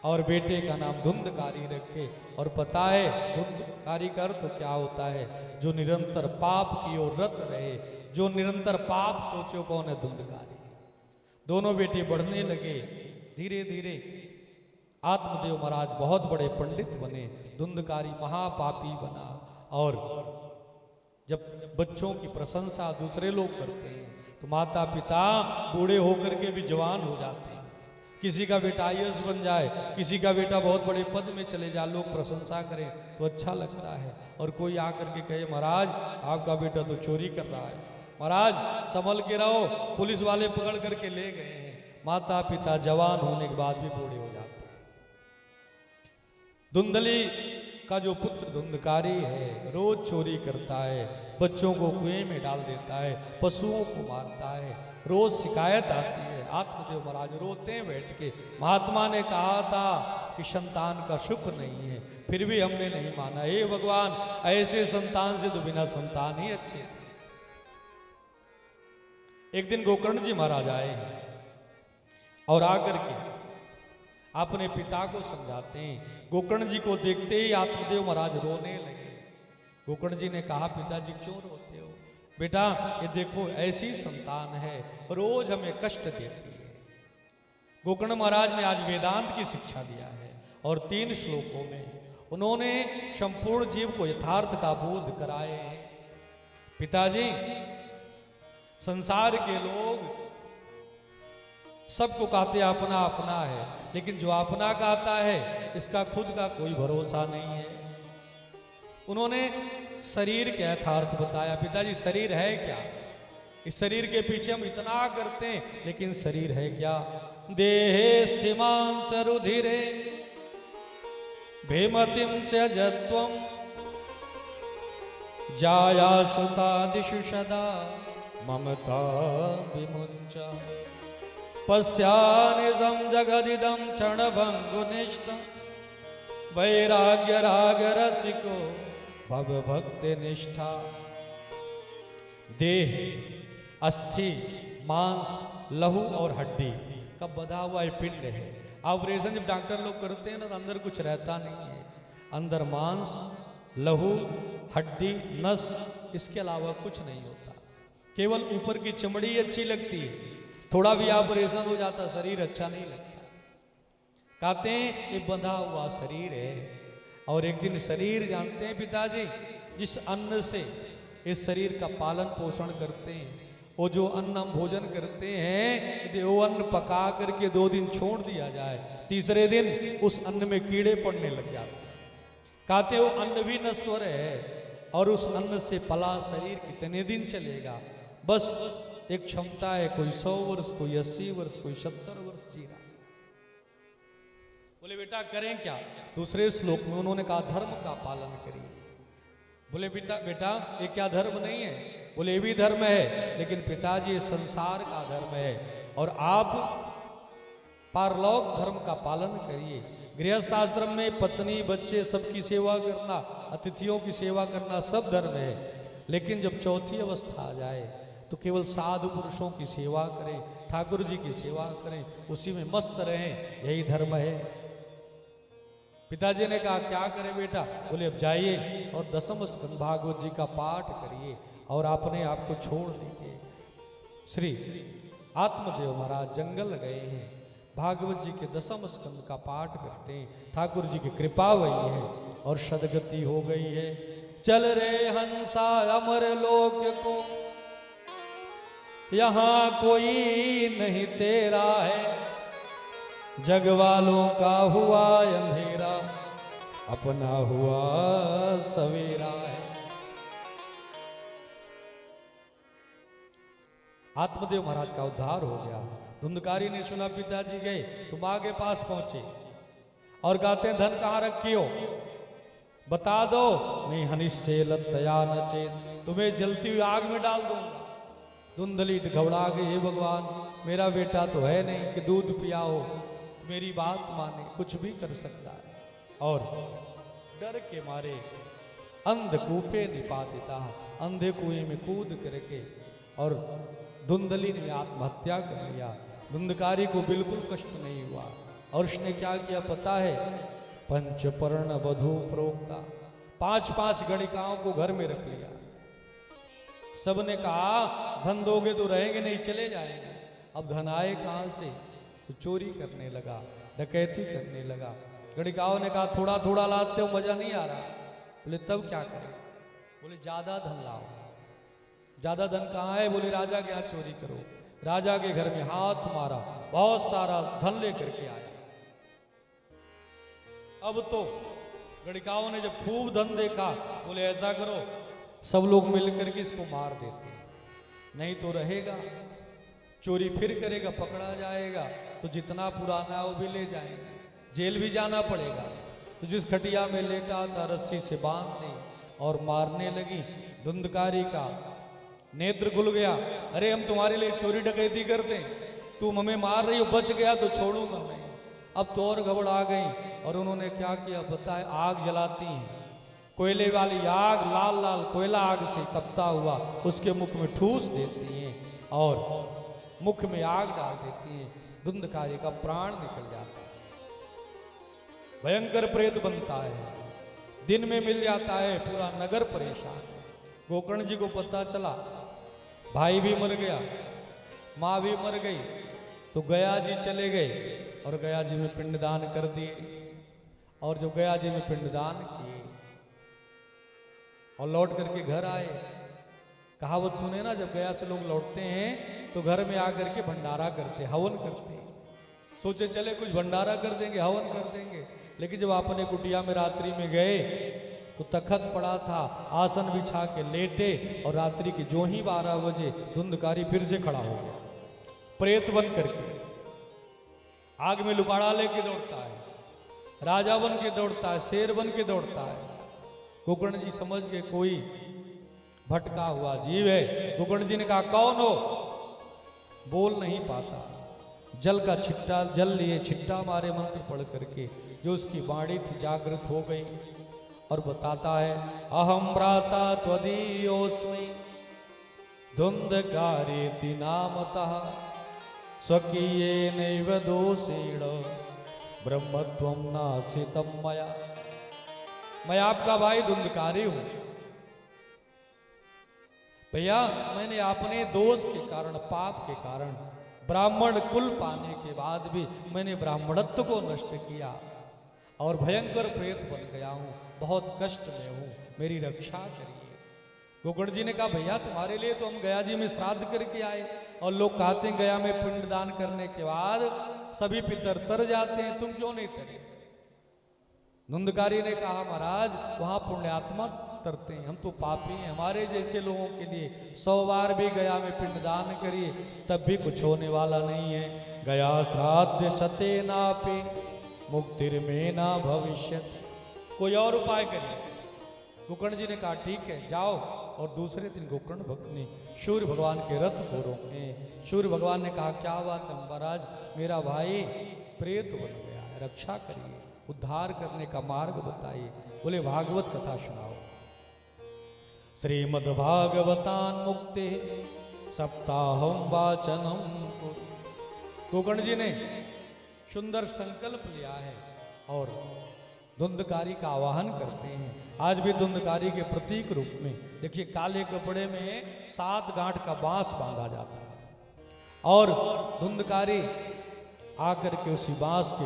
और बेटे का नाम धुंधकारी रखे। और पता है धुंधकारी का अर्थ तो क्या होता है, जो निरंतर पाप की ओर रत रहे, जो निरंतर पाप सोचो, कौन है धुंधकारी। दोनों बेटे बढ़ने लगे, धीरे धीरे आत्मदेव महाराज बहुत बड़े पंडित बने, धुंधकारी महापापी बना। और जब बच्चों की प्रशंसा दूसरे लोग करते हैं तो माता पिता बूढ़े होकर के भी जवान हो जाते हैं। किसी का बेटा आईएएस बन जाए, किसी का बेटा बहुत बड़े पद में चले जाए, लोग प्रशंसा करें तो अच्छा लगता है। और कोई आकर के कहे महाराज आपका बेटा तो चोरी कर रहा है, महाराज संभल के रहो, पुलिस वाले पकड़ करके ले गए हैं। माता पिता जवान होने के बाद भी बूढ़े हो जाते हैं। धुंधली का जो पुत्र धुंधकारी है, रोज चोरी करता है, बच्चों को कुएं में डाल देता है, पशुओं को मारता है, रोज शिकायत आती है। आत्मदेव महाराज रोते हैं बैठ के। महात्मा ने कहा था कि संतान का सुख नहीं है, फिर भी हमने नहीं माना। हे भगवान, ऐसे संतान से तो बिना संतान ही अच्छे। एक दिन गोकर्ण जी महाराज आए हैं और आकर के अपने पिता को समझाते हैं। गोकर्ण जी को देखते ही आत्मदेव महाराज रोने लगे। गोकर्ण जी ने कहा, पिताजी क्यों रोते हो? बेटा ये देखो, ऐसी संतान है, रोज हमें कष्ट देती है। गोकर्ण महाराज ने आज वेदांत की शिक्षा दिया है और 3 श्लोकों में उन्होंने संपूर्ण जीव को यथार्थ का बोध कराए हैं। पिताजी, संसार के लोग सबको कहते अपना अपना है, लेकिन जो अपना कहता है इसका खुद का कोई भरोसा नहीं है। उन्होंने शरीर के यथार्थ बताया। पिताजी, शरीर है क्या? इस शरीर के पीछे हम इतना करते हैं, लेकिन शरीर है क्या? देहे स्थिमांस रुधिरे भेमतिम त्यजत्वम जाया सुता दिशु सदा ममता विमुंचा पश्यानिजं जगदिदं क्षणभंगुनिष्ठं वैराग्य राग रसिको भव भक्ति निष्ठा। देह अस्थि मांस लहू और हड्डी का बधा हुआ एक पिंड है। ऑपरेशन जब डॉक्टर लोग करते हैं ना, तो अंदर कुछ रहता नहीं है। अंदर मांस लहू हड्डी नस, इसके अलावा कुछ नहीं होता। केवल ऊपर की चमड़ी अच्छी लगती है। थोड़ा भी ऑपरेशन हो जाता, शरीर अच्छा नहीं लगता। कहते हैं ये बंधा हुआ शरीर है। और एक दिन शरीर, जानते हैं पिताजी, जिस अन्न से इस शरीर का पालन पोषण करते हैं, वो जो अन्न हम भोजन करते हैं, यदि वो अन्न पका करके 2 दिन छोड़ दिया जाए, तीसरे दिन उस अन्न में कीड़े पड़ने लग जाते हैं। कहते हैं वो अन्न भी नश्वर है और उस अन्न से पला शरीर कितने दिन चलेगा? बस एक क्षमता है, कोई 100 वर्ष, कोई 80 वर्ष, कोई 70 वर्ष जी रहा। बोले बेटा करें क्या? दूसरे श्लोक में उन्होंने कहा धर्म का पालन करिए। बोले बेटा ये क्या धर्म नहीं है? बोले ये भी धर्म है, लेकिन पिताजी ये संसार का धर्म है और आप पारलौक धर्म का पालन करिए। गृहस्थ आश्रम में पत्नी बच्चे सबकी सेवा करना, अतिथियों की सेवा करना सब धर्म है, लेकिन जब चौथी अवस्था आ जाए तो केवल साधु पुरुषों की सेवा करें, ठाकुर जी की सेवा करें, उसी में मस्त रहें, यही धर्म है। पिताजी ने कहा क्या करें बेटा? बोले अब जाइए और दशम स्कंद भागवत जी का पाठ करिए और अपने आप को छोड़ दीजिए। श्री आत्मदेव महाराज जंगल गए हैं, भागवत जी के दशम स्कंद का पाठ करते हैं। ठाकुर जी की कृपा हुई है और सदगति हो गई है। चल रे हंसा अमर लोक को, यहाँ कोई नहीं तेरा है, जग वालों का हुआ अंधेरा, अपना हुआ सवेरा है। आत्मदेव महाराज का उद्धार हो गया। धुंधकारी ने सुना पिताजी गए, तुम आगे पास पहुंचे और कहते हैं धन कहाँ रखी हो, बता दो, नहीं हनिश्चय लतया न चेत, तुम्हें जलती हुई आग में डाल दूंगा। धुंधली घबरा गई, हे भगवान मेरा बेटा तो है नहीं कि दूध पियाओ, मेरी बात माने, कुछ भी कर सकता है। और डर के मारे अंधकूपे निपातिता, अंधे कुएं में कूद करके और धुंधली ने आत्महत्या कर लिया। धुंधकारी को बिल्कुल कष्ट नहीं हुआ और उसने क्या किया पता है? पंचपर्ण वधू प्रोक्ता, 5-5 गणिकाओं को घर में रख लिया। सबने कहा धन दोगे तो रहेंगे, नहीं चले जाएंगे। अब धन आए कहां से? तो चोरी करने लगा, डकैती करने लगा। गणिकाओं ने कहा थोड़ा थोड़ा लाते हो, मजा नहीं आ रहा। बोले तब क्या करें? बोले ज्यादा धन लाओ। ज्यादा धन कहाँ है? बोले राजा के यहाँ चोरी करो। राजा के घर में हाथ मारा, बहुत सारा धन लेकर के आया। अब तो गणिकाओं ने जब खूब धन देखा, बोले ऐसा करो सब लोग मिलकर के इसको मार देते हैं। नहीं तो रहेगा, चोरी फिर करेगा, पकड़ा जाएगा तो जितना पुराना है वो भी ले जाएंगे, जेल भी जाना पड़ेगा। तो जिस खटिया में लेटा था रस्सी से बांध दी और मारने लगी। धुंधकारी का नेत्र खुल गया, अरे हम तुम्हारे लिए चोरी डकैती करते हैं, तुम हमें मार रही हो, बच गया तो छोड़ूंगा मैं। अब तो और घबरा गई और उन्होंने क्या किया बताए, आग जलाती हैं, कोयले वाली आग, लाल लाल कोयला आग से तपता हुआ उसके मुख में ठूस देती हैं और मुख में आग डाल देती हैं। धुंधकारी का प्राण निकल जाता है, भयंकर प्रेत बनता है, दिन में मिल जाता है, पूरा नगर परेशान। गोकर्ण जी को पता चला, भाई भी मर गया, माँ भी मर गई, तो गया जी चले गए और गया जी में पिंडदान कर दिए। और जो गया जी में पिंडदान किए और लौट करके घर आए, कहावत सुने ना, जब गया से लोग लौटते हैं तो घर में आकर के भंडारा करते, हवन करते हैं। सोचे चले कुछ भंडारा कर देंगे, हवन कर देंगे, लेकिन जब अपने कुटिया में रात्रि में गए तो तखत पड़ा था, आसन बिछा के लेटे और रात्रि के जो ही 12 बजे धुंधकारी फिर से खड़ा हो गया, प्रेत बन करके आग में लुबाड़ा लेके दौड़ता है, राजा बन के दौड़ता है, शेर बन के दौड़ता है। गोकर्ण जी समझ गए कोई भटका हुआ जीव है। गोकर्ण जी ने कहा कौन हो? बोल नहीं पाता, जल का छिट्टा, जल लिए छिट्टा मारे मंत्र पढ़ करके जो उसकी बाणी थी जागृत हो गई और बताता है, अहम भ्राता त्वदीयोस्मि धुंधकारेति नामतः स्वकीयेनैव दोषेण ब्रह्मत्वं नासितं मया। मैं आपका भाई धुंधकारी हूं भैया, मैंने अपने दोष के कारण, पाप के कारण, ब्राह्मण कुल पाने के बाद भी मैंने ब्राह्मणत्व को नष्ट किया और भयंकर प्रेत बन गया हूं, बहुत कष्ट में हूं, मेरी रक्षा करिए। गोकर्ण जी ने कहा भैया तुम्हारे लिए तो हम गया जी में श्राद्ध करके आए, और लोग कहते हैं गया में पिंडदान करने के बाद सभी पितर तर जाते हैं, तुम क्यों नहीं तरे? धुंधकारी ने कहा महाराज वहां पुण्यात्मा तरते हैं, हम तो पापी हैं, हमारे जैसे लोगों के लिए 100 बार भी गया में पिंडदान करिए तब भी कुछ होने वाला नहीं है। गया श्राद्ध सते नापे मुक्तिर्मे ना भविष्य, कोई और उपाय करिए। गोकर्ण जी ने कहा ठीक है जाओ, और दूसरे दिन गोकर्ण भक्त ने सूर्य भगवान के रथ को रोके। सूर्य भगवान ने कहा क्या बात है महाराज, मेरा भाई प्रेत बन गया है, रक्षा करिए, उद्धार करने का मार्ग बताइए। बोले भागवत कथा सुनाओ। श्रीमद्भागवतान मुक्ते सप्ताहम वाचनम। गोकर्ण जी ने सुंदर संकल्प लिया है और धुंधकारी का आवाहन करते हैं। आज भी धुंधकारी के प्रतीक रूप में देखिए, काले कपड़े में 7 गांठ का बांस बांधा जाता है और धुंधकारी आकर के उसी बांस के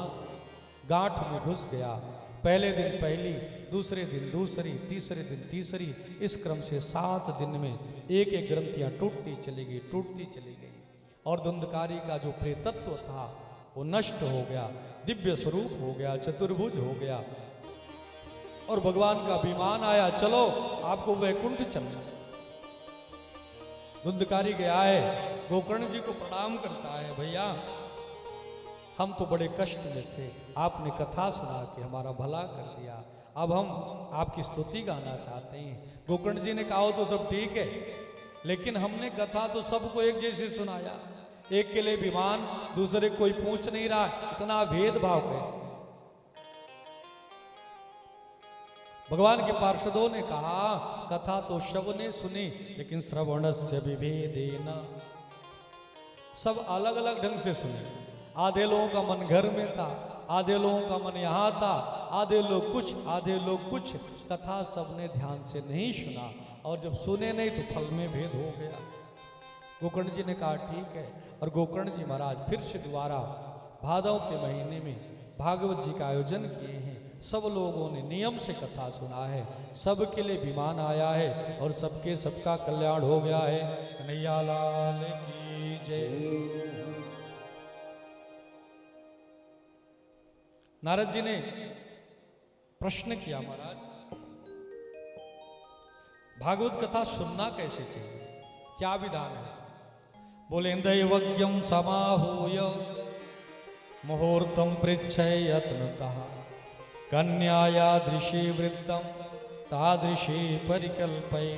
गांठ में घुस गया। पहले दिन पहली, दूसरे दिन दूसरी, तीसरे दिन तीसरी, इस क्रम से 7 दिन में एक एक ग्रंथियां टूटती चली गई, टूटती चली गई, और धुंधकारी का जो प्रेतत्व था वो नष्ट हो गया, दिव्य स्वरूप हो गया, चतुर्भुज हो गया, और भगवान का विमान आया, चलो आपको वैकुंठ चलना। धुंधकारी गया है, गोकर्ण जी को प्रणाम करता है, भैया हम तो बड़े कष्ट में थे, आपने कथा सुना के हमारा भला कर दिया, अब हम आपकी स्तुति गाना चाहते हैं। गोकर्ण जी ने कहा तो सब ठीक है, लेकिन हमने कथा तो सबको एक जैसे सुनाया, एक के लिए विमान, दूसरे कोई पूछ नहीं रहा, इतना भेदभाव कैसे? भगवान के पार्षदों ने कहा कथा तो सबने सुनी, लेकिन श्रवणस्य विभेदेन, सब अलग अलग ढंग से सुने। आधे लोगों का मन घर में था, आधे लोगों का मन यहाँ था, आधे लोग कुछ, आधे लोग कुछ, कथा सबने ध्यान से नहीं सुना, और जब सुने नहीं तो फल में भेद हो गया। गोकर्ण जी ने कहा ठीक है, और गोकर्ण जी महाराज फिर से दोबारा भादव के महीने में भागवत जी का आयोजन किए हैं। सब लोगों ने नियम से कथा सुना है, सबके लिए विमान आया है, और सबके सबका कल्याण हो गया है। कन्हैया लाल की जय। नारद जी ने प्रश्न किया महाराज भागवत कथा सुनना कैसे चाहिए? क्या विधान है? बोले दैवज्ञम समाहूय मुहूर्तम पृच्छय यत्नतः कन्याया दृशि वृद्धम तादृशी परिकल्पय।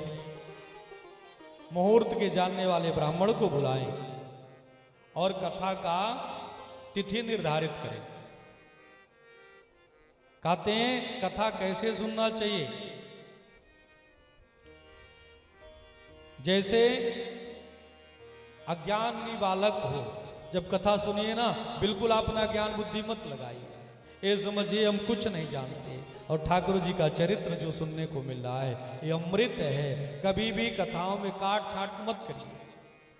मुहूर्त के जानने वाले ब्राह्मण को बुलाएं और कथा का तिथि निर्धारित करें। कहते हैं कथा कैसे सुनना चाहिए? जैसे अज्ञानी बालक हो, जब कथा सुनिए ना, बिल्कुल अपना ज्ञान बुद्धि मत लगाइए, ये समझिए हम कुछ नहीं जानते। और ठाकुर जी का चरित्र जो सुनने को मिल रहा है ये अमृत है। कभी भी कथाओं में काट छाट मत करिए।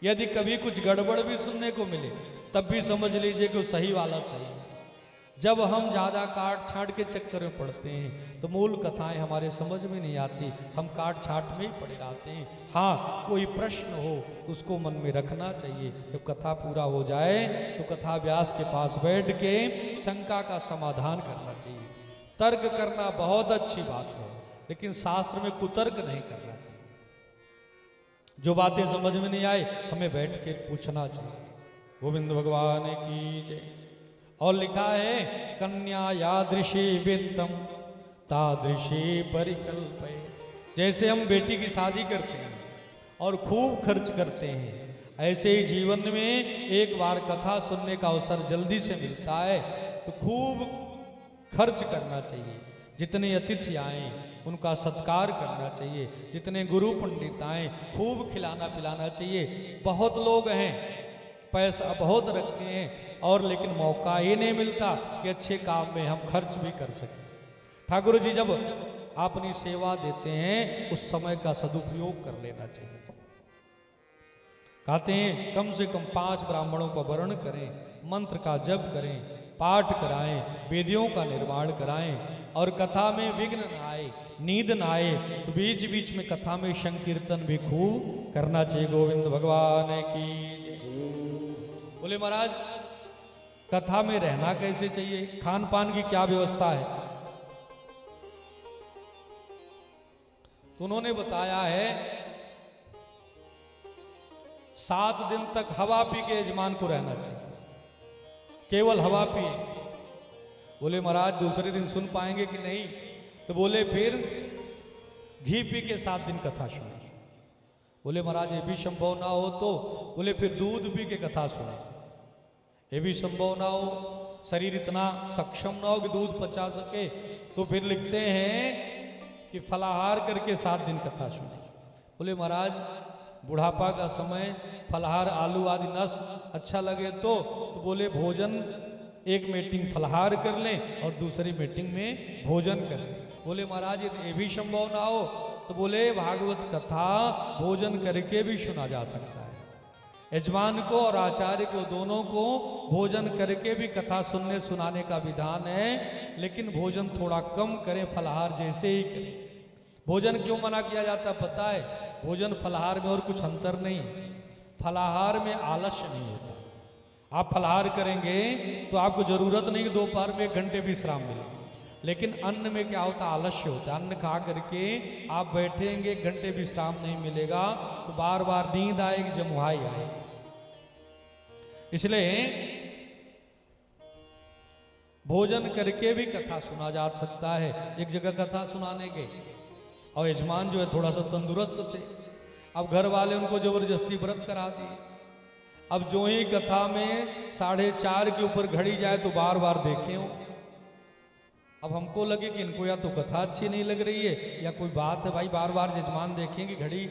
यदि कभी कुछ गड़बड़ भी सुनने को मिले तब भी समझ लीजिए कि वो सही वाला सही है। जब हम ज़्यादा काट छाट के चक्कर में पड़ते हैं तो मूल कथाएं हमारे समझ में नहीं आती, हम काट छाट में ही पड़े रहते हैं। हाँ, कोई प्रश्न हो उसको मन में रखना चाहिए। जब कथा पूरा हो जाए तो कथा व्यास के पास बैठ के शंका का समाधान करना चाहिए। तर्क करना बहुत अच्छी बात है, लेकिन शास्त्र में कुतर्क नहीं करना चाहिए। जो बातें समझ में नहीं आए हमें बैठ के पूछना चाहिए। गोविंद भगवान की जय। और लिखा है कन्या यादृशी वित्तम तादृशी परिकल्पय। जैसे हम बेटी की शादी करते हैं और खूब खर्च करते हैं, ऐसे ही जीवन में एक बार कथा सुनने का अवसर जल्दी से मिलता है तो खूब खर्च करना चाहिए। जितने अतिथि आए उनका सत्कार करना चाहिए, जितने गुरु पंडित आए खूब खिलाना पिलाना चाहिए। बहुत लोग हैं पैसा बहुत रखते हैं और लेकिन मौका ही नहीं मिलता कि अच्छे काम में हम खर्च भी कर सकें। ठाकुर जी जब अपनी सेवा देते हैं उस समय का सदुपयोग कर लेना चाहिए। कहते हैं कम से कम 5 ब्राह्मणों का वर्ण करें, मंत्र का जप करें, पाठ कराएं, वेदियों का निर्माण कराएं और कथा में विघ्न न आए, नींद न आए तो बीच बीच में कथा में संकीर्तन भी खूब करना चाहिए। गोविंद भगवान की जय। बोले महाराज कथा में रहना कैसे चाहिए? खान पान की क्या व्यवस्था है? तो उन्होंने बताया है 7 दिन तक हवा पी के यजमान को रहना चाहिए, केवल हवा पिए। बोले महाराज दूसरे दिन सुन पाएंगे कि नहीं? तो बोले फिर घी पी के 7 दिन कथा सुने। बोले महाराज ये भी संभव ना हो तो? बोले फिर दूध पी के कथा सुने। ये भी संभव ना हो, शरीर इतना सक्षम ना हो कि दूध पचा सके, तो फिर लिखते हैं कि फलाहार करके 7 दिन कथा सुने। बोले महाराज बुढ़ापा का समय फलाहार आलू आदि नस अच्छा लगे तो बोले भोजन एक मीटिंग फलाहार कर लें और दूसरी मीटिंग में भोजन कर लें। बोले महाराज ये भी संभव ना हो? तो बोले भागवत कथा भोजन करके भी सुना जा सकता है। यजमान को और आचार्य को दोनों को भोजन करके भी कथा सुनने सुनाने का विधान है, लेकिन भोजन थोड़ा कम करें, फलाहार जैसे ही करें। भोजन क्यों मना किया जाता है पता है? भोजन फलाहार में और कुछ अंतर नहीं। फलाहार में आलस्य नहीं होता। आप फलाहार करेंगे तो आपको जरूरत नहीं कि दोपहर में 1 घंटे विश्राम मिले, लेकिन अन्न में क्या होता? आलस्य होता है। अन्न खा करके आप बैठेंगे, 1 घंटे विश्राम नहीं मिलेगा तो बार बार नींद आएगी, जमुहाई आएगी। इसलिए भोजन करके भी कथा सुना जा सकता है। एक जगह कथा सुनाने के और यजमान जो है थोड़ा सा तंदुरुस्त थे, अब घर वाले उनको जबरदस्ती व्रत करा दिए। अब जो ही कथा में 4:30 के ऊपर घड़ी जाए तो बार बार देखे हो। अब हमको लगे कि इनको या तो कथा अच्छी नहीं लग रही है या कोई बात है। भाई बार बार यजमान देखेंगे, घड़ी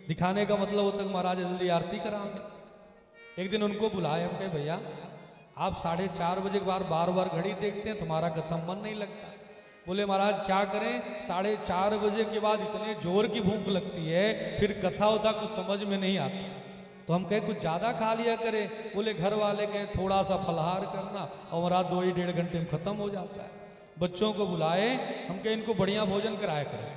दिखाने का मतलब होता है महाराज जल्दी आरती कराएंगे। एक दिन उनको बुलाए, हम कहे भैया आप 4:30 बजे के बाद बार बार घड़ी देखते हैं, तुम्हारा कथा मन नहीं लगता। बोले महाराज क्या करें, 4:30 बजे के बाद इतने जोर की भूख लगती है, फिर कथा होता कुछ समझ में नहीं आता। तो हम कहे कुछ ज़्यादा खा लिया करें। बोले घर वाले कहे थोड़ा सा फलाहार करना और महाराज 2-1.5 घंटे में ख़त्म हो जाता है। बच्चों को बुलाए, हम कहे इनको बढ़िया भोजन कराया करें।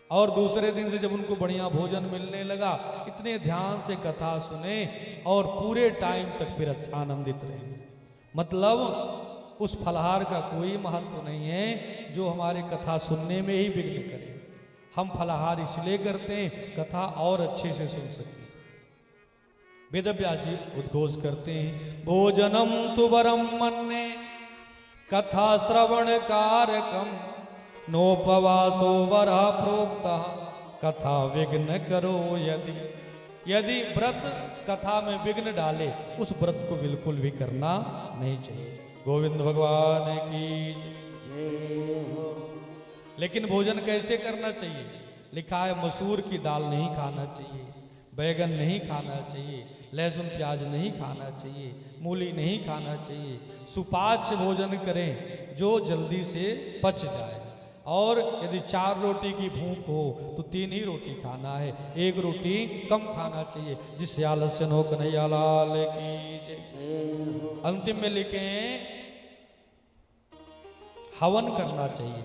और दूसरे दिन से जब उनको बढ़िया भोजन मिलने लगा, इतने ध्यान से कथा सुने और पूरे टाइम तक फिर आनंदित रहे। मतलब उस फलाहार का कोई महत्व नहीं है जो हमारे कथा सुनने में ही विघ्न करे। हम फलाहार इसलिए करते हैं कथा और अच्छे से सुन सकें। वेदव्यास जी उद्घोष करते हैं, भोजनम तु वरम मन्ये कथा श्रवण कारकम नोपवासो वरा प्रोक्ता कथा विघ्न करो यदि। यदि व्रत कथा में विघ्न डाले उस व्रत को बिल्कुल भी करना नहीं चाहिए। गोविंद भगवान की जय। लेकिन भोजन कैसे करना चाहिए? लिखा है मसूर की दाल नहीं खाना चाहिए, बैगन नहीं खाना चाहिए, लहसुन प्याज नहीं खाना चाहिए, मूली नहीं खाना चाहिए। सुपाच्य भोजन करें जो जल्दी से पच जाए। और यदि 4 रोटी की भूख हो तो 3 ही रोटी खाना है, 1 रोटी कम खाना चाहिए, जिससे आलस्य नो कन्हैया लाल की जय। अंतिम में लिखे हवन करना चाहिए।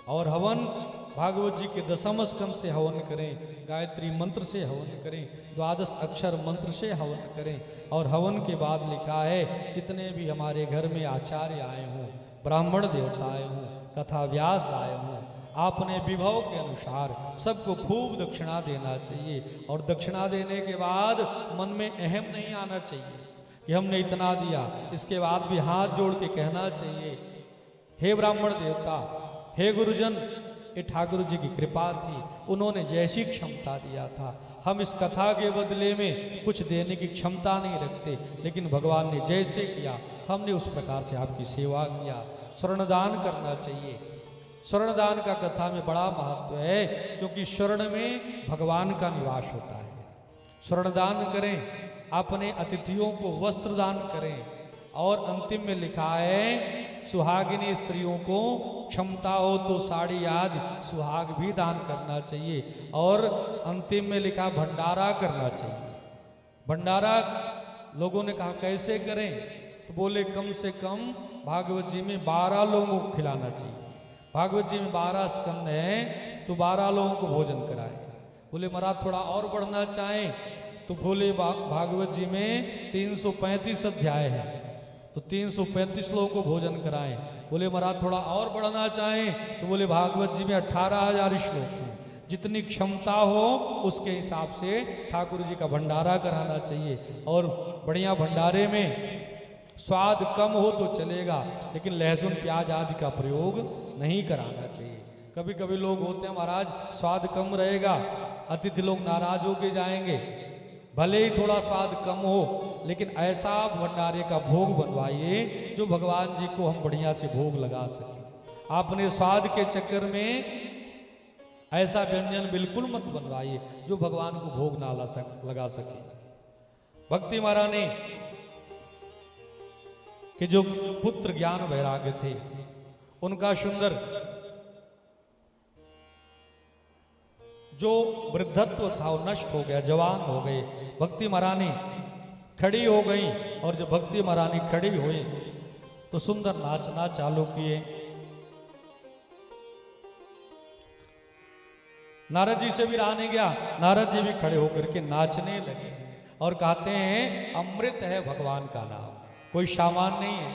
और हवन भागवत जी के 10वें स्कंद से हवन करें, गायत्री मंत्र से हवन करें, 12 अक्षर मंत्र से हवन करें। और हवन के बाद लिखा है जितने भी हमारे घर में आचार्य आए हों, ब्राह्मण देवता आए हों, कथा व्यास आए हों, आपने विभव के अनुसार सबको खूब दक्षिणा देना चाहिए। और दक्षिणा देने के बाद मन में अहम नहीं आना चाहिए कि हमने इतना दिया। इसके बाद भी हाथ जोड़ के कहना चाहिए, हे ब्राह्मण देवता, हे गुरुजन, ये ठाकुर जी की कृपा थी, उन्होंने जैसी क्षमता दिया था, हम इस कथा के बदले में कुछ देने की क्षमता नहीं रखते, लेकिन भगवान ने जैसे किया हमने उस प्रकार से आपकी सेवा किया। स्वर्णदान करना चाहिए। स्वर्णदान का कथा में बड़ा महत्व है, क्योंकि स्वर्ण में भगवान का निवास होता है। स्वर्णदान करें, अपने अतिथियों को वस्त्र दान करें। और अंतिम में लिखा है सुहागिनी स्त्रियों को क्षमता हो तो साड़ी आदि सुहाग भी दान करना चाहिए। और अंतिम में लिखा भंडारा करना चाहिए। भंडारा लोगों ने कहा कैसे करें, तो बोले कम से कम भागवत जी में 12 लोगों को खिलाना चाहिए। भागवत जी में 12 स्कंद हैं तो 12 लोगों को भोजन कराएं। बोले महाराज थोड़ा और बढ़ना चाहें, तो बोले भागवत जी में 335 अध्याय है तो 335 लोगों को भोजन कराएं। बोले महाराज थोड़ा और बढ़ना चाहें, तो बोले भागवत जी में 18,000 श्लोक हैं। जितनी क्षमता हो उसके हिसाब से ठाकुर जी का भंडारा कराना चाहिए। और बढ़िया भंडारे में स्वाद कम हो तो चलेगा, लेकिन लहसुन प्याज आदि का प्रयोग नहीं कराना चाहिए। कभी कभी लोग होते हैं महाराज स्वाद कम रहेगा, अतिथि लोग नाराज होके जाएंगे, भले ही थोड़ा स्वाद कम हो, लेकिन ऐसा भंडारे का भोग बनवाइए जो भगवान जी को हम बढ़िया से भोग लगा सकें। आपने स्वाद के चक्कर में ऐसा व्यंजन बिल्कुल मत बनवाइए जो भगवान को भोग ना लगा सके। भक्ति महारानी कि जो पुत्र ज्ञान वैराग्य थे, उनका सुंदर जो वृद्धत्व था वो नष्ट हो गया, जवान हो गए। भक्ति महारानी खड़ी हो गई, और जब भक्ति महारानी खड़ी हुई तो सुंदर नाचना चालू किए। नारद जी से भी रहा नहीं गया, नारद जी भी खड़े होकर के नाचने लगे और कहते हैं अमृत है भगवान का नाम, कोई सामान नहीं है।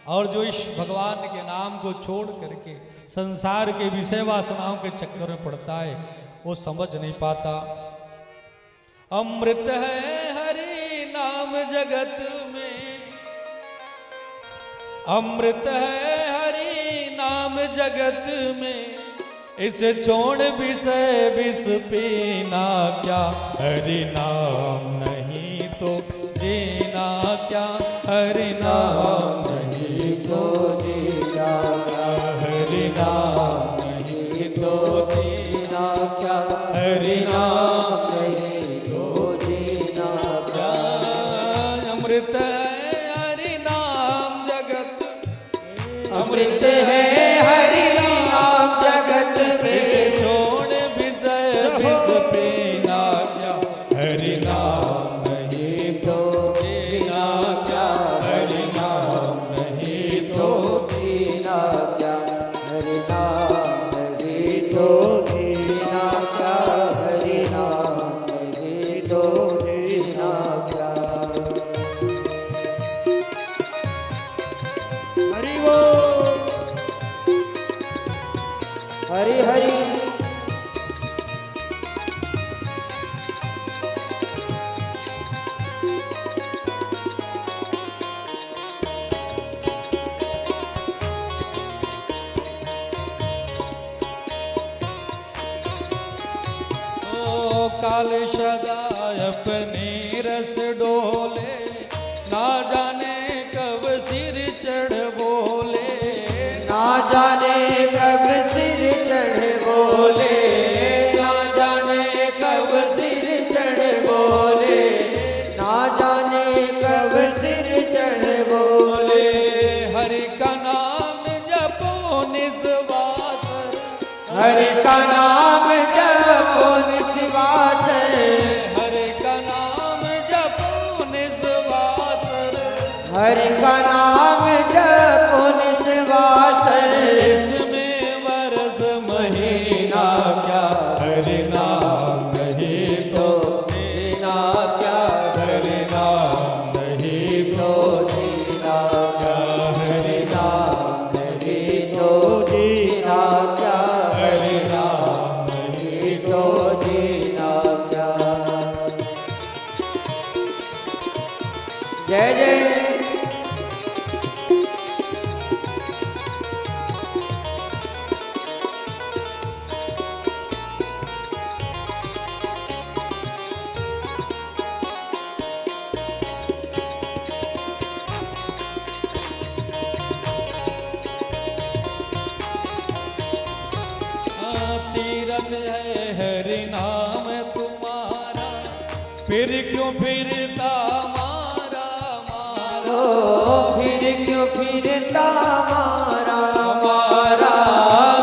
और जो इस भगवान के नाम को छोड़ करके संसार के विषय वासनाओं के चक्कर में पड़ता है वो समझ नहीं पाता। अमृत है हरि नाम जगत में, अमृत है हरि नाम जगत में, इसे छोड़ विषय विष पीना क्या, हरि नाम नहीं तो जीना क्या, हरि नाम नहीं तो जीना क्या, हरि नाम नहीं तो जीना क्या, हरि नाम नहीं तो जीना क्या। अमृत है हरि नाम जगत, अमृत है हरि नाम जगत में, छोड़ विषय विष पीना क्या, हरि नाम नहीं तो जीना क्या, हरि नाम नहीं तो जीना क्या, हरि नाम नहीं तो जीना क्या, हरि नाम काल सदाय अपनी रस डोले, ना जाने कब सिर चढ़ बोले, ना जाने कब सिर चढ़ बोले, ना जाने कब सिर चढ़ बोले, ना जाने कब सिर चढ़ बोले। हरि का नाम जपो निस्वास, हरि का नाम जपो निस्वास, हरि का नाम जपो निस्वास, हरि का नाम जपो निस्वास। इसमें वर्ष महीना क्या हरि नाम नहीं तो जीना क्या, हरि नाम नहीं तो जीना क्या, हरि नाम नहीं तो जीना क्या, हरि नाम नहीं तो जीना क्या। जय जय। तीरथ है हरि नाम तुम्हारा, फिर क्यों फिरता मारा मारा, फिर क्यों फिरता मारा मारा,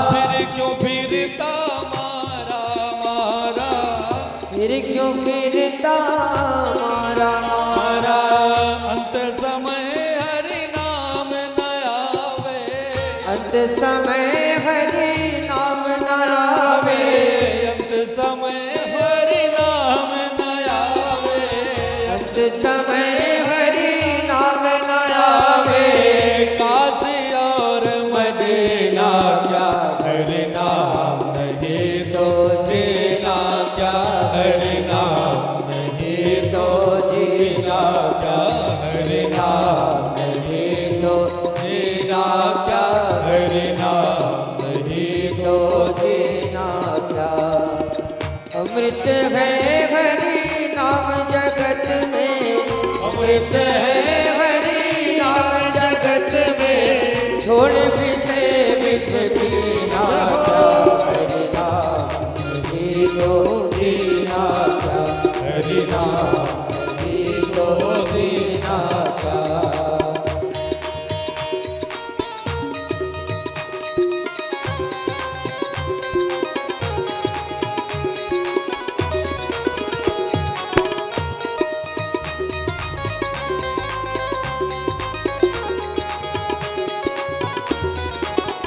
फिर क्यों फिरता मारा मारा, फिर क्यों फिरता मारा मारा। अंत समय हरि नाम न आवे, अंत समय हरि नाम न आवे, अंत समय हरि नाम न आवे, अंत समय हरि नाम न आवे। काशी और मदीना क्या हरि नाम नहीं तो जीना क्या, हरि नाम नहीं तो जीना क्या, हरि नाम नहीं तो जीना क्या, हरि नाम नहीं तो जीना क्या। अमृत है हरि नाम जगत में, अमृत है हरि नाम जगत में। छोड़ विषय विष पीना क्या, हरि नाम नहीं तो जीना क्या, हरि नाम नहीं तो जीना क्या।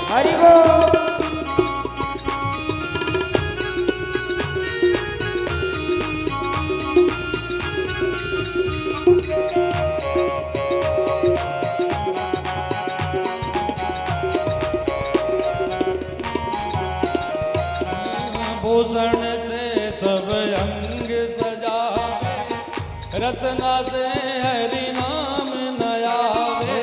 हरि बोल। भूषण से सब अंग सजा, रसना से हरि नाम न आवे,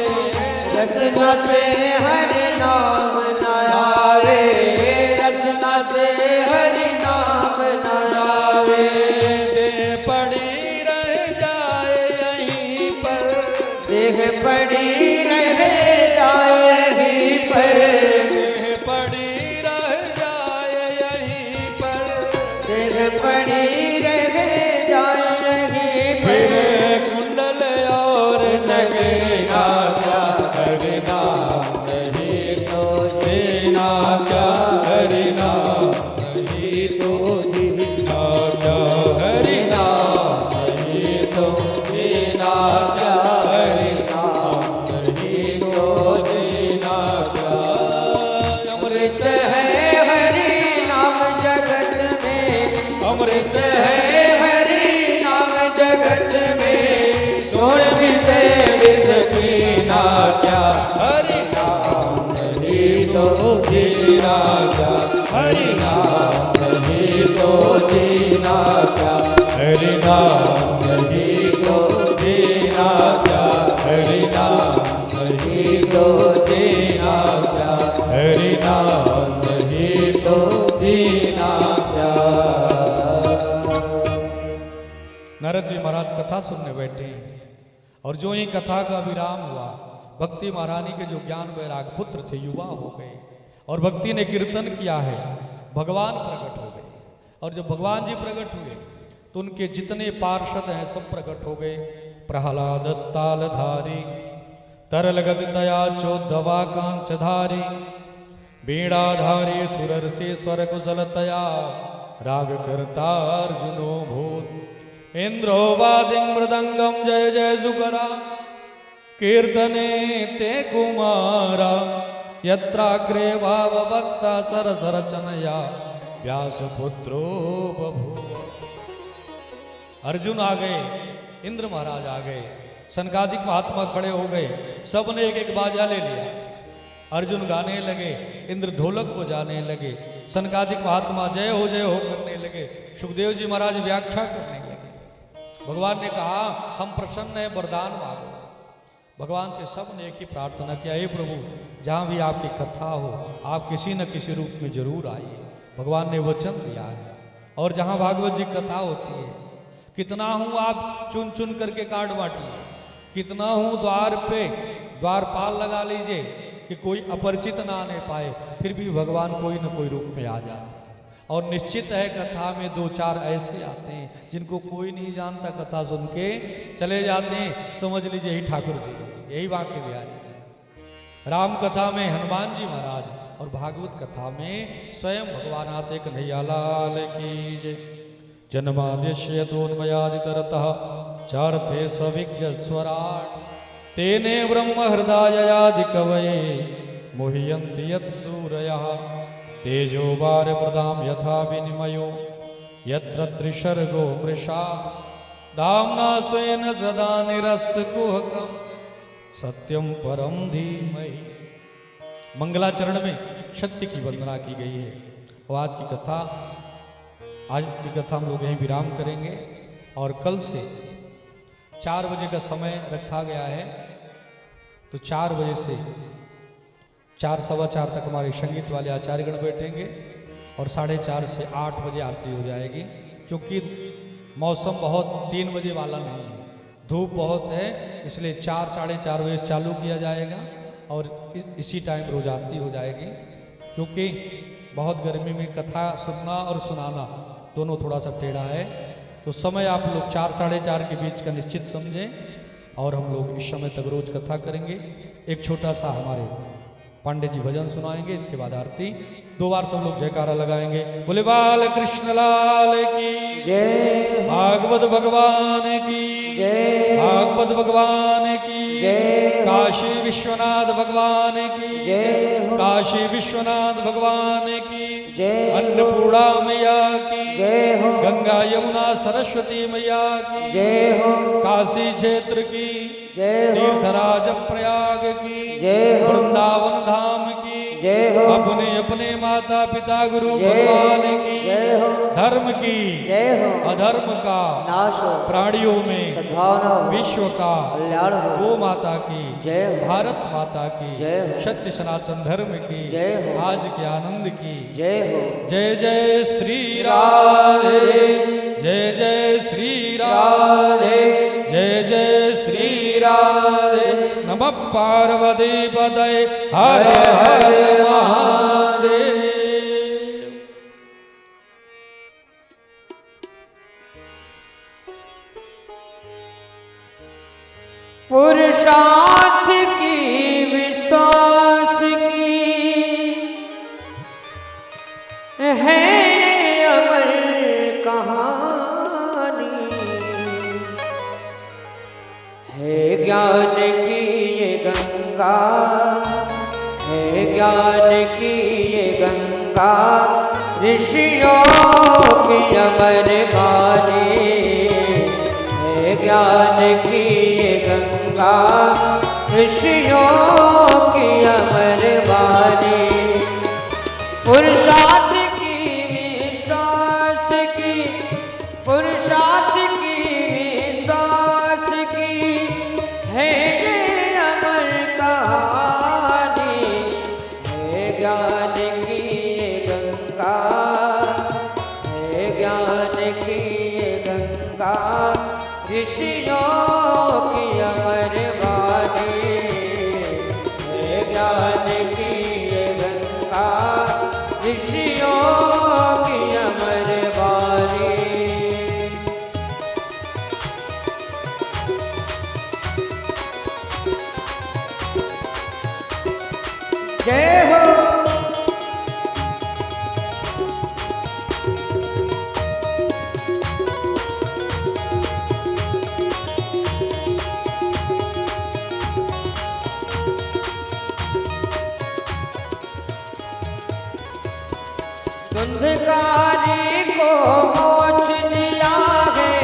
रसना से हरि नाम न आवे, रसना से हरि नाम न आवे। देह पड़ी रह जाए यहीं पर, देह पड़ी रह जाए यहीं पर, देह पड़ी रह जाए यहीं पर, देह पड़ी रह जाए यहीं फिर पर। कुंडल और नगीना क्या हरि नाम नहीं तो जीना क्या, हरि नाम नहीं तो जीना क्या, हरि नाम नहीं तो जीना क्या, हरि नाम नहीं तो जीना क्या। अमृत है हरि नाम जगत में, अमृत है हरि नाम जगत में। छोड़ विषय विष पीना क्या, हरि नाम नहीं तो जीना क्या, हरि नाम नहीं तो जीना क्या, हरि नाम नहीं तो जीना क्या, हरि नाम नहीं तो जीना क्या, हरि नाम नहीं तो जीना क्या। नारद जी महाराज कथा सुनने बैठे और जो ही कथा का विराम हुआ, भक्ति महारानी के जो ज्ञान वैराग पुत्र थे युवा हो गए और भक्ति ने कीर्तन किया है, भगवान प्रकट हो गए। और जब भगवान जी प्रकट हुए तो उनके जितने पार्षद हैं सब प्रकट हो गए। प्रहलाद स्थालधारी तरल गतितया चोद्धवा कांसधारी वीणाधारी सुरर से स्वर कुशलतया राग करता अर्जुनो भूत इंद्रो वादिं मृदंगम जय जय जुगरा कीर्तने ते कुमारा यत्राग्रे भाव वक्ता सरसर चनया व्यास पुत्रो बभूव। अर्जुन आ गए, इंद्र महाराज आ गए, सनकादिक महात्मा खड़े हो गए, सबने एक एक बाजा ले लिया। अर्जुन गाने लगे, इंद्र ढोलक बजाने लगे, सनकादिक महात्मा जय हो करने लगे, सुखदेव जी महाराज व्याख्या करने लगे। भगवान ने कहा हम प्रसन्न हैं, वरदान मांगो। भगवान से सब ने एक ही प्रार्थना किया, हे प्रभु जहाँ भी आपकी कथा हो आप किसी न किसी रूप में जरूर आइए। भगवान ने वचन दिया है। और जहाँ भागवत जी कथा होती है, कितना हूँ आप चुन चुन करके काट बांटिए, कितना हूँ द्वार पे द्वारपाल लगा लीजिए कि कोई अपरिचित ना आने पाए, फिर भी भगवान कोई न कोई रूप में आ जाते हैं। और निश्चित है कथा में दो चार ऐसे आते हैं जिनको कोई नहीं जानता, कथा सुन के चले जाते हैं, समझ लीजिए यही ठाकुर जी, यही बांके बिहारी है। राम कथा में हनुमान जी महाराज और भागवत कथा में स्वयं भगवान आते। कन्हैया लाल की जय। जन्माद्यस्य तोन्मयादितरतः चार्थे सविज्ञ स्वराट तेने ब्रह्म हृदयादि कवये मुह्यन्ति यत्सूरयः तेजो वारिमृदां यथा विनिमयो यत्र त्रिसर्गो मृषा धाम्ना स्वेन सदा निरस्तकुहकं सत्यं परं धीमहि। मंगलाचरण में शक्ति की वंदना की गई है। और आज की कथा हम लोग यहीं विराम करेंगे और कल से 4 बजे का समय रखा गया है, तो 4 बजे से 4 सवा 4 तक हमारे संगीत वाले आचार्यगण बैठेंगे और 4:30 से 8 बजे आरती हो जाएगी। क्योंकि मौसम बहुत 3 बजे वाला नहीं है, धूप बहुत है, इसलिए 4 साढ़े 4 बजे चालू किया जाएगा और इसी टाइम रोज आरती हो जाएगी। क्योंकि बहुत गर्मी में कथा सुनना और सुनाना दोनों थोड़ा सा टेढ़ा है, तो समय आप लोग 4 साढ़े 4 के बीच का निश्चित समझें। और हम लोग इस समय तक रोज कथा करेंगे। एक छोटा सा हमारे पांडे जी भजन सुनाएंगे, इसके बाद आरती। 2 बार सब लोग जयकारा लगाएंगे। बोले बाल कृष्ण लाल की जय, भागवत भगवान की जय, भागवत भगवान की जय, काशी विश्वनाथ भगवान की जय हो, काशी विश्वनाथ भगवान की जय हो, अन्नपूर्णा मैया की जय हो, गंगा यमुना सरस्वती मैया की जय हो, काशी क्षेत्र की जय हो, तीर्थराज प्रयाग की जय हो, वृंदावन धाम की जय हो, अपने अपने माता पिता गुरु जय भगवान की जय हो, धर्म की जय हो, अधर्म का नाश हो, प्राणियों में सद्भावना हो, विश्व का कल्याण हो, गो माता की जय हो, भारत माता की जय हो, सत्य सनातन धर्म की जय हो, आज के आनंद की जय हो, जय जय श्री राधे, जय जय श्री राधे, जय जय श्री राधे। नमः पार्वती पतये हर हर महादेव। पुरुषार्थ की विश्वास की है अमर कहानी, है ज्ञान की ये गंगा, है ज्ञान की ये गंगा, ऋषियों की अमर वाणी, है ज्ञान की ये गंगा, ऋषियों की अमर वाणी। पुरुषार्थ की विश्वास की, पुरुषार्थ की विश्वास की है ये अमर कहानी, है ज्ञान की ये गंगा, है ज्ञान की ये गंगा, ऋषियों की अमर वाणी है ज्ञान की ये गंगा ऋषियों की अमर वाणी। जय हो। धुंधकारी को मोक्ष दिया है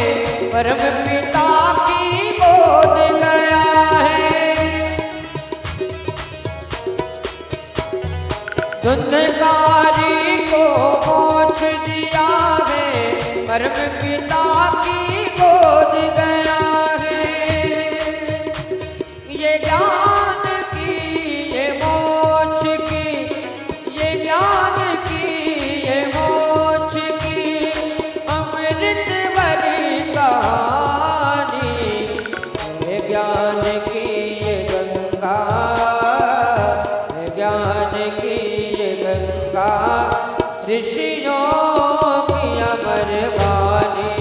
परम पिता की गोद गया है। धुंधकारी को मोक्ष दिया है परम पिता की गोद गया है। ये ज्ञान की ये मोक्ष की ये ज्ञान की ये मोक्ष की अमृत भरी कहानी ये ज्ञान की ये गंगा ये ज्ञान की ये गंगा ऋषियों की अमर वाणी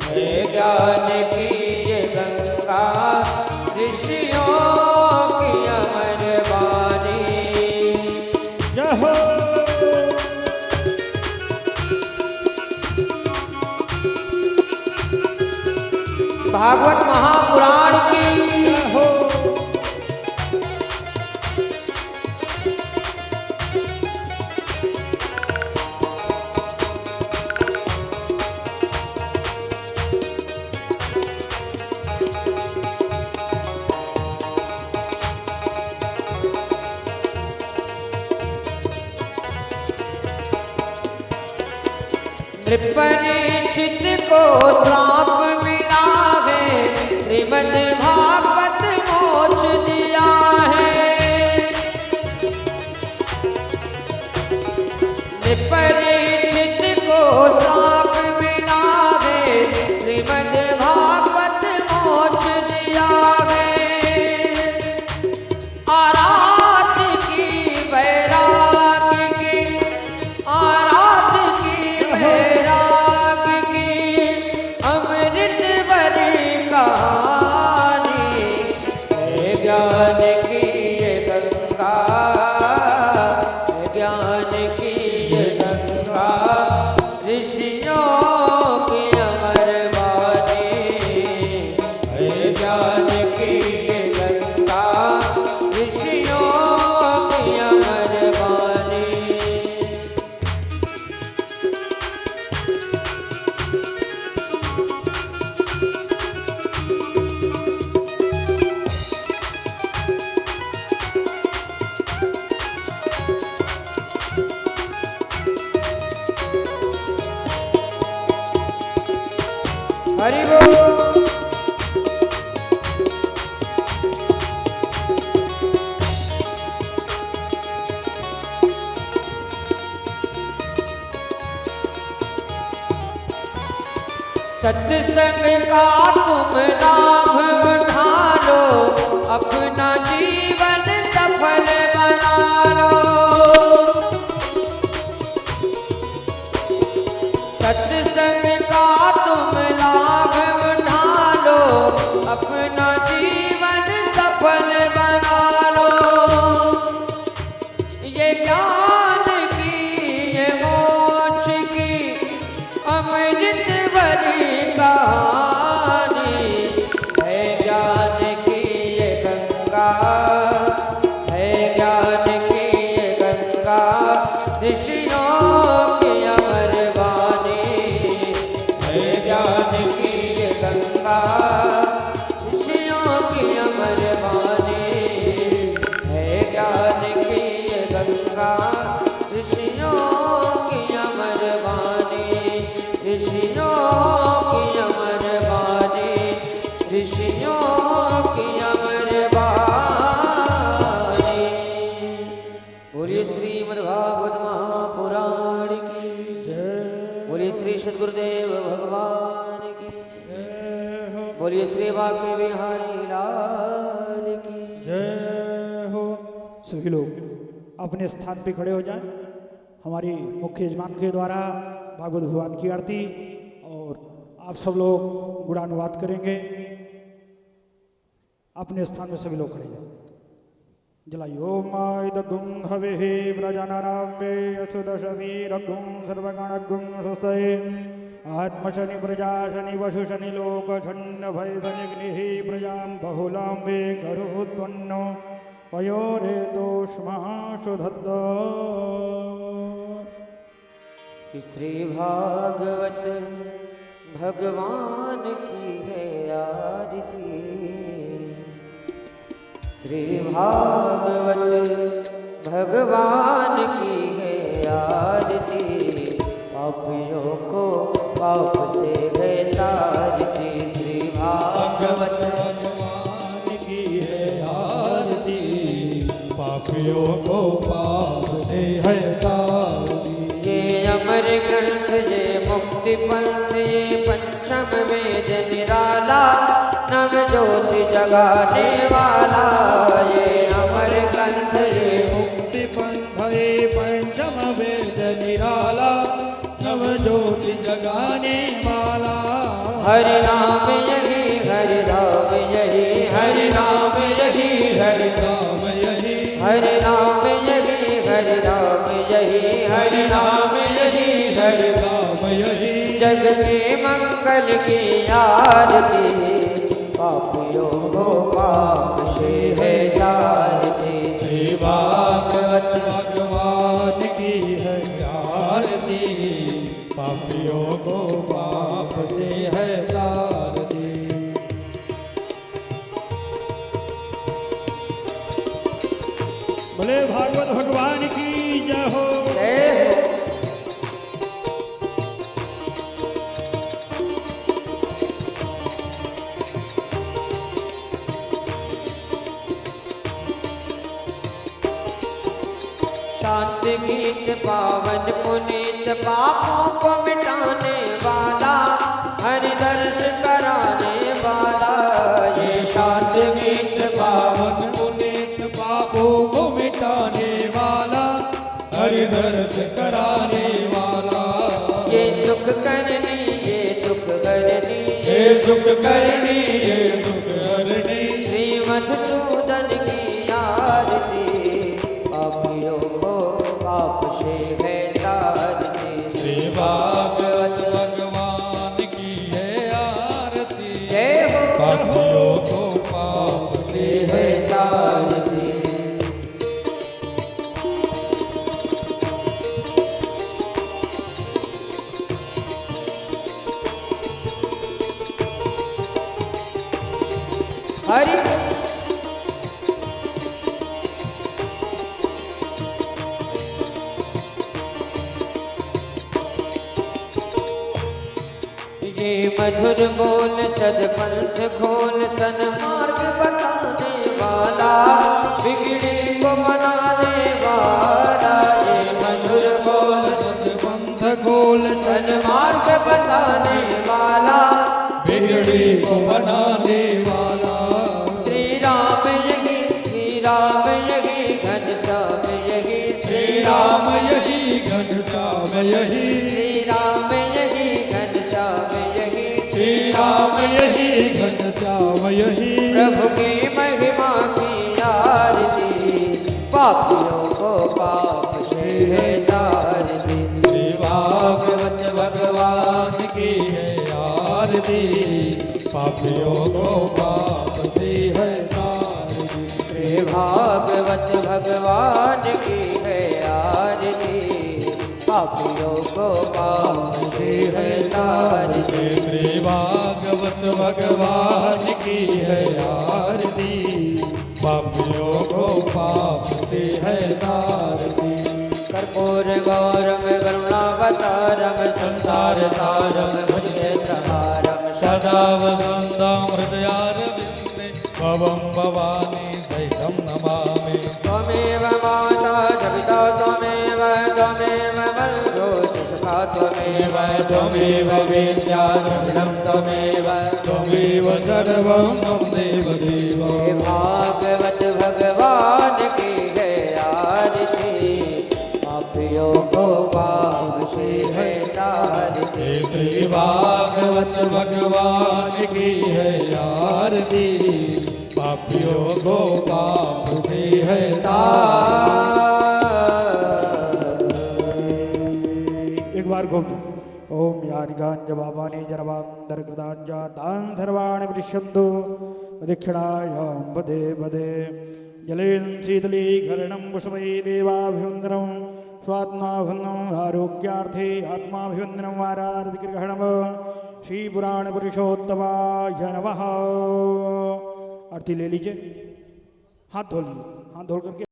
है ज्ञान की ये गंगा ऋषियों की अमर वाणी। जय हो। भागवत महापुराण की जय हो। परीक्षित को श्राप मिला है श्रीमद् भागवत मोक्ष दिया है। परीक्षित को श्राप मिला है श्रीमद् भागवत मोक्ष दिया है। आराध की वैराग की आराध की वैराग की अमृत भरी कहानी है ज्ञान की ये गंगा है ज्ञान की ये गंगा ऋषियों की अमर वाणी है ज्ञान की ये गंगा ऋषियों की अमर वाणी। हरि बोल। सत्संग का तुम लाभ उठा लो अपना जीवन सफल बना लो। सत्संग का तुम लाभ उठा लो अपना जीवन सफल बना लो। ये ज्ञान की ये मोक्ष की अमृत भरी कहानी है ज्ञान की ये गंगा है ज्ञान की ये गंगा ऋषियों की अमर वाणी है ज्ञान की ये गंगा ऋषियों की अमर वाणी है ज्ञान की ये गंगा ऋषियों की अमर वाणी ऋषियों की अमर वाणी ऋषियों की अमर वाणी। बोलिए श्रीमद्भागवत महापुराण की जय। बोलिए श्री सद्गुरुदेव भगवान की जय। बोलिए श्री बांके बिहारी लाल की जय हो। सभी लोग अपने स्थान पे खड़े हो जाएं। हमारी मुख्य यजमान के द्वारा भागवत भगवान की आरती और आप सब लोग गुणानुवाद करेंगे। अपने स्थान में सभी लोग खड़े जाएं। जलायो माइदगुं हविः व्रजनराम्बे असुदशवीरगुं सर्वगणगुं स्वस्ते आत्मशनि प्रजाशनि वशुशनि लोकशन्न भयशनिग्निः प्रजां बहुलाम्बे करोत्पन्नो वयोरेदोष्माशुधद्द। श्री भागवत भगवान की है आरती। श्री भागवत भगवान की है आरती। पापियों को पाप से है तारती। श्री भागवत भगवान की है आरती, पापियों को पाप से है तारती। ये अमर ग्रंथ ये मुक्ति पंथ ये पंचम वेद निराला नव ज्योति जगाने वाला। ये अमर ग्रंथ ये मुक्ति पंथ ये पंचम वेद निराला नव ज्योति जगाने वाला। हरि नाम यही हरि नाम यही हरि नाम यही हरि राम यही हरि नाम यही हरि नाम यही हरि नाम यही हरि राम यही जग के मंगल की आरती। पापियों को पाप से है तारती। श्री भागवत भगवान की है आरती, पापियों को पाप से है तारती। भले भागवत भगवान की जय हो। जय हो। शांति गीत पावन पुनीत पापों को मिटाने वाला हरि दर्श कराने वाला। ये शांति गीत पावन पुनीत पापों को मिटाने वाला, हरि दर्श कराने वाला। ये सुख करनी ये दुख करनी ये सुख करनी ये दुख हरणी। श्री मधुसूदन की आरती। पापियों को पाप से है तारती। श्री भागवत भगवान की है आरती, जय हो। पापियों को पाप से है तारती। हरि ये मधुर बोल सदपंथ खोल सन्मार्ग बताने वाला बिगड़े को मनाने वाला। ये मधुर बोल सतपंथ खोल सन्मार्ग बताने वाला बिगड़ी को बनाने वाला। श्री राम यही घनश्याम यही श्री राम यही घनश्याम यही श्री राम यही घनश्याम यही श्री राम यही घनश्याम यही प्रभु की महिमा की आरती। पापियों को पाप से है तारती। श्री भागवत भगवान की है आरती, पापियों को पाप से है तारती। श्री भागवत भगवान की है आरती। पापियों को पाप से है तारती। श्री भागवत भगवान की है आरती, पापियों को पाप से है तारती। कर्पूर गौरम करुणावतारम संसार सारम भुजगेन्द्रहारम सदा वसन्तं हृदयारविन्दे भवं भवानी सहितं नमामि। त्वमेव माता च पिता त्वमेव बन्धो शिशुखा त्वमेव त्वमेव त्वमेव वेद्या द्रविणं त्वमेव त्वमेव सर्वं मम देव देव हे भागवत भगवान की है आरती पापियों को पाप से है तारती श्री भागवत भगवान की है आरती पापियों को पाप से है एक बार घूम ओम यानि गांजवानि जरवांतर्कृतांजा तान सर्वाणि पृष्यन्तु दक्षिणायां पदे पदे जलेन शीतलीकरणं पुष्पै देवाभिवन्दनं स्वात्माभिवन्दनम् आरोग्यार्थे आत्माभिवन्दनं वारार्थिग्रहणं श्रीपुराणपुरुषोत्तमाय नमः। आरती ले लीजिए, हाथ धो लीजिए, हाथ धो करके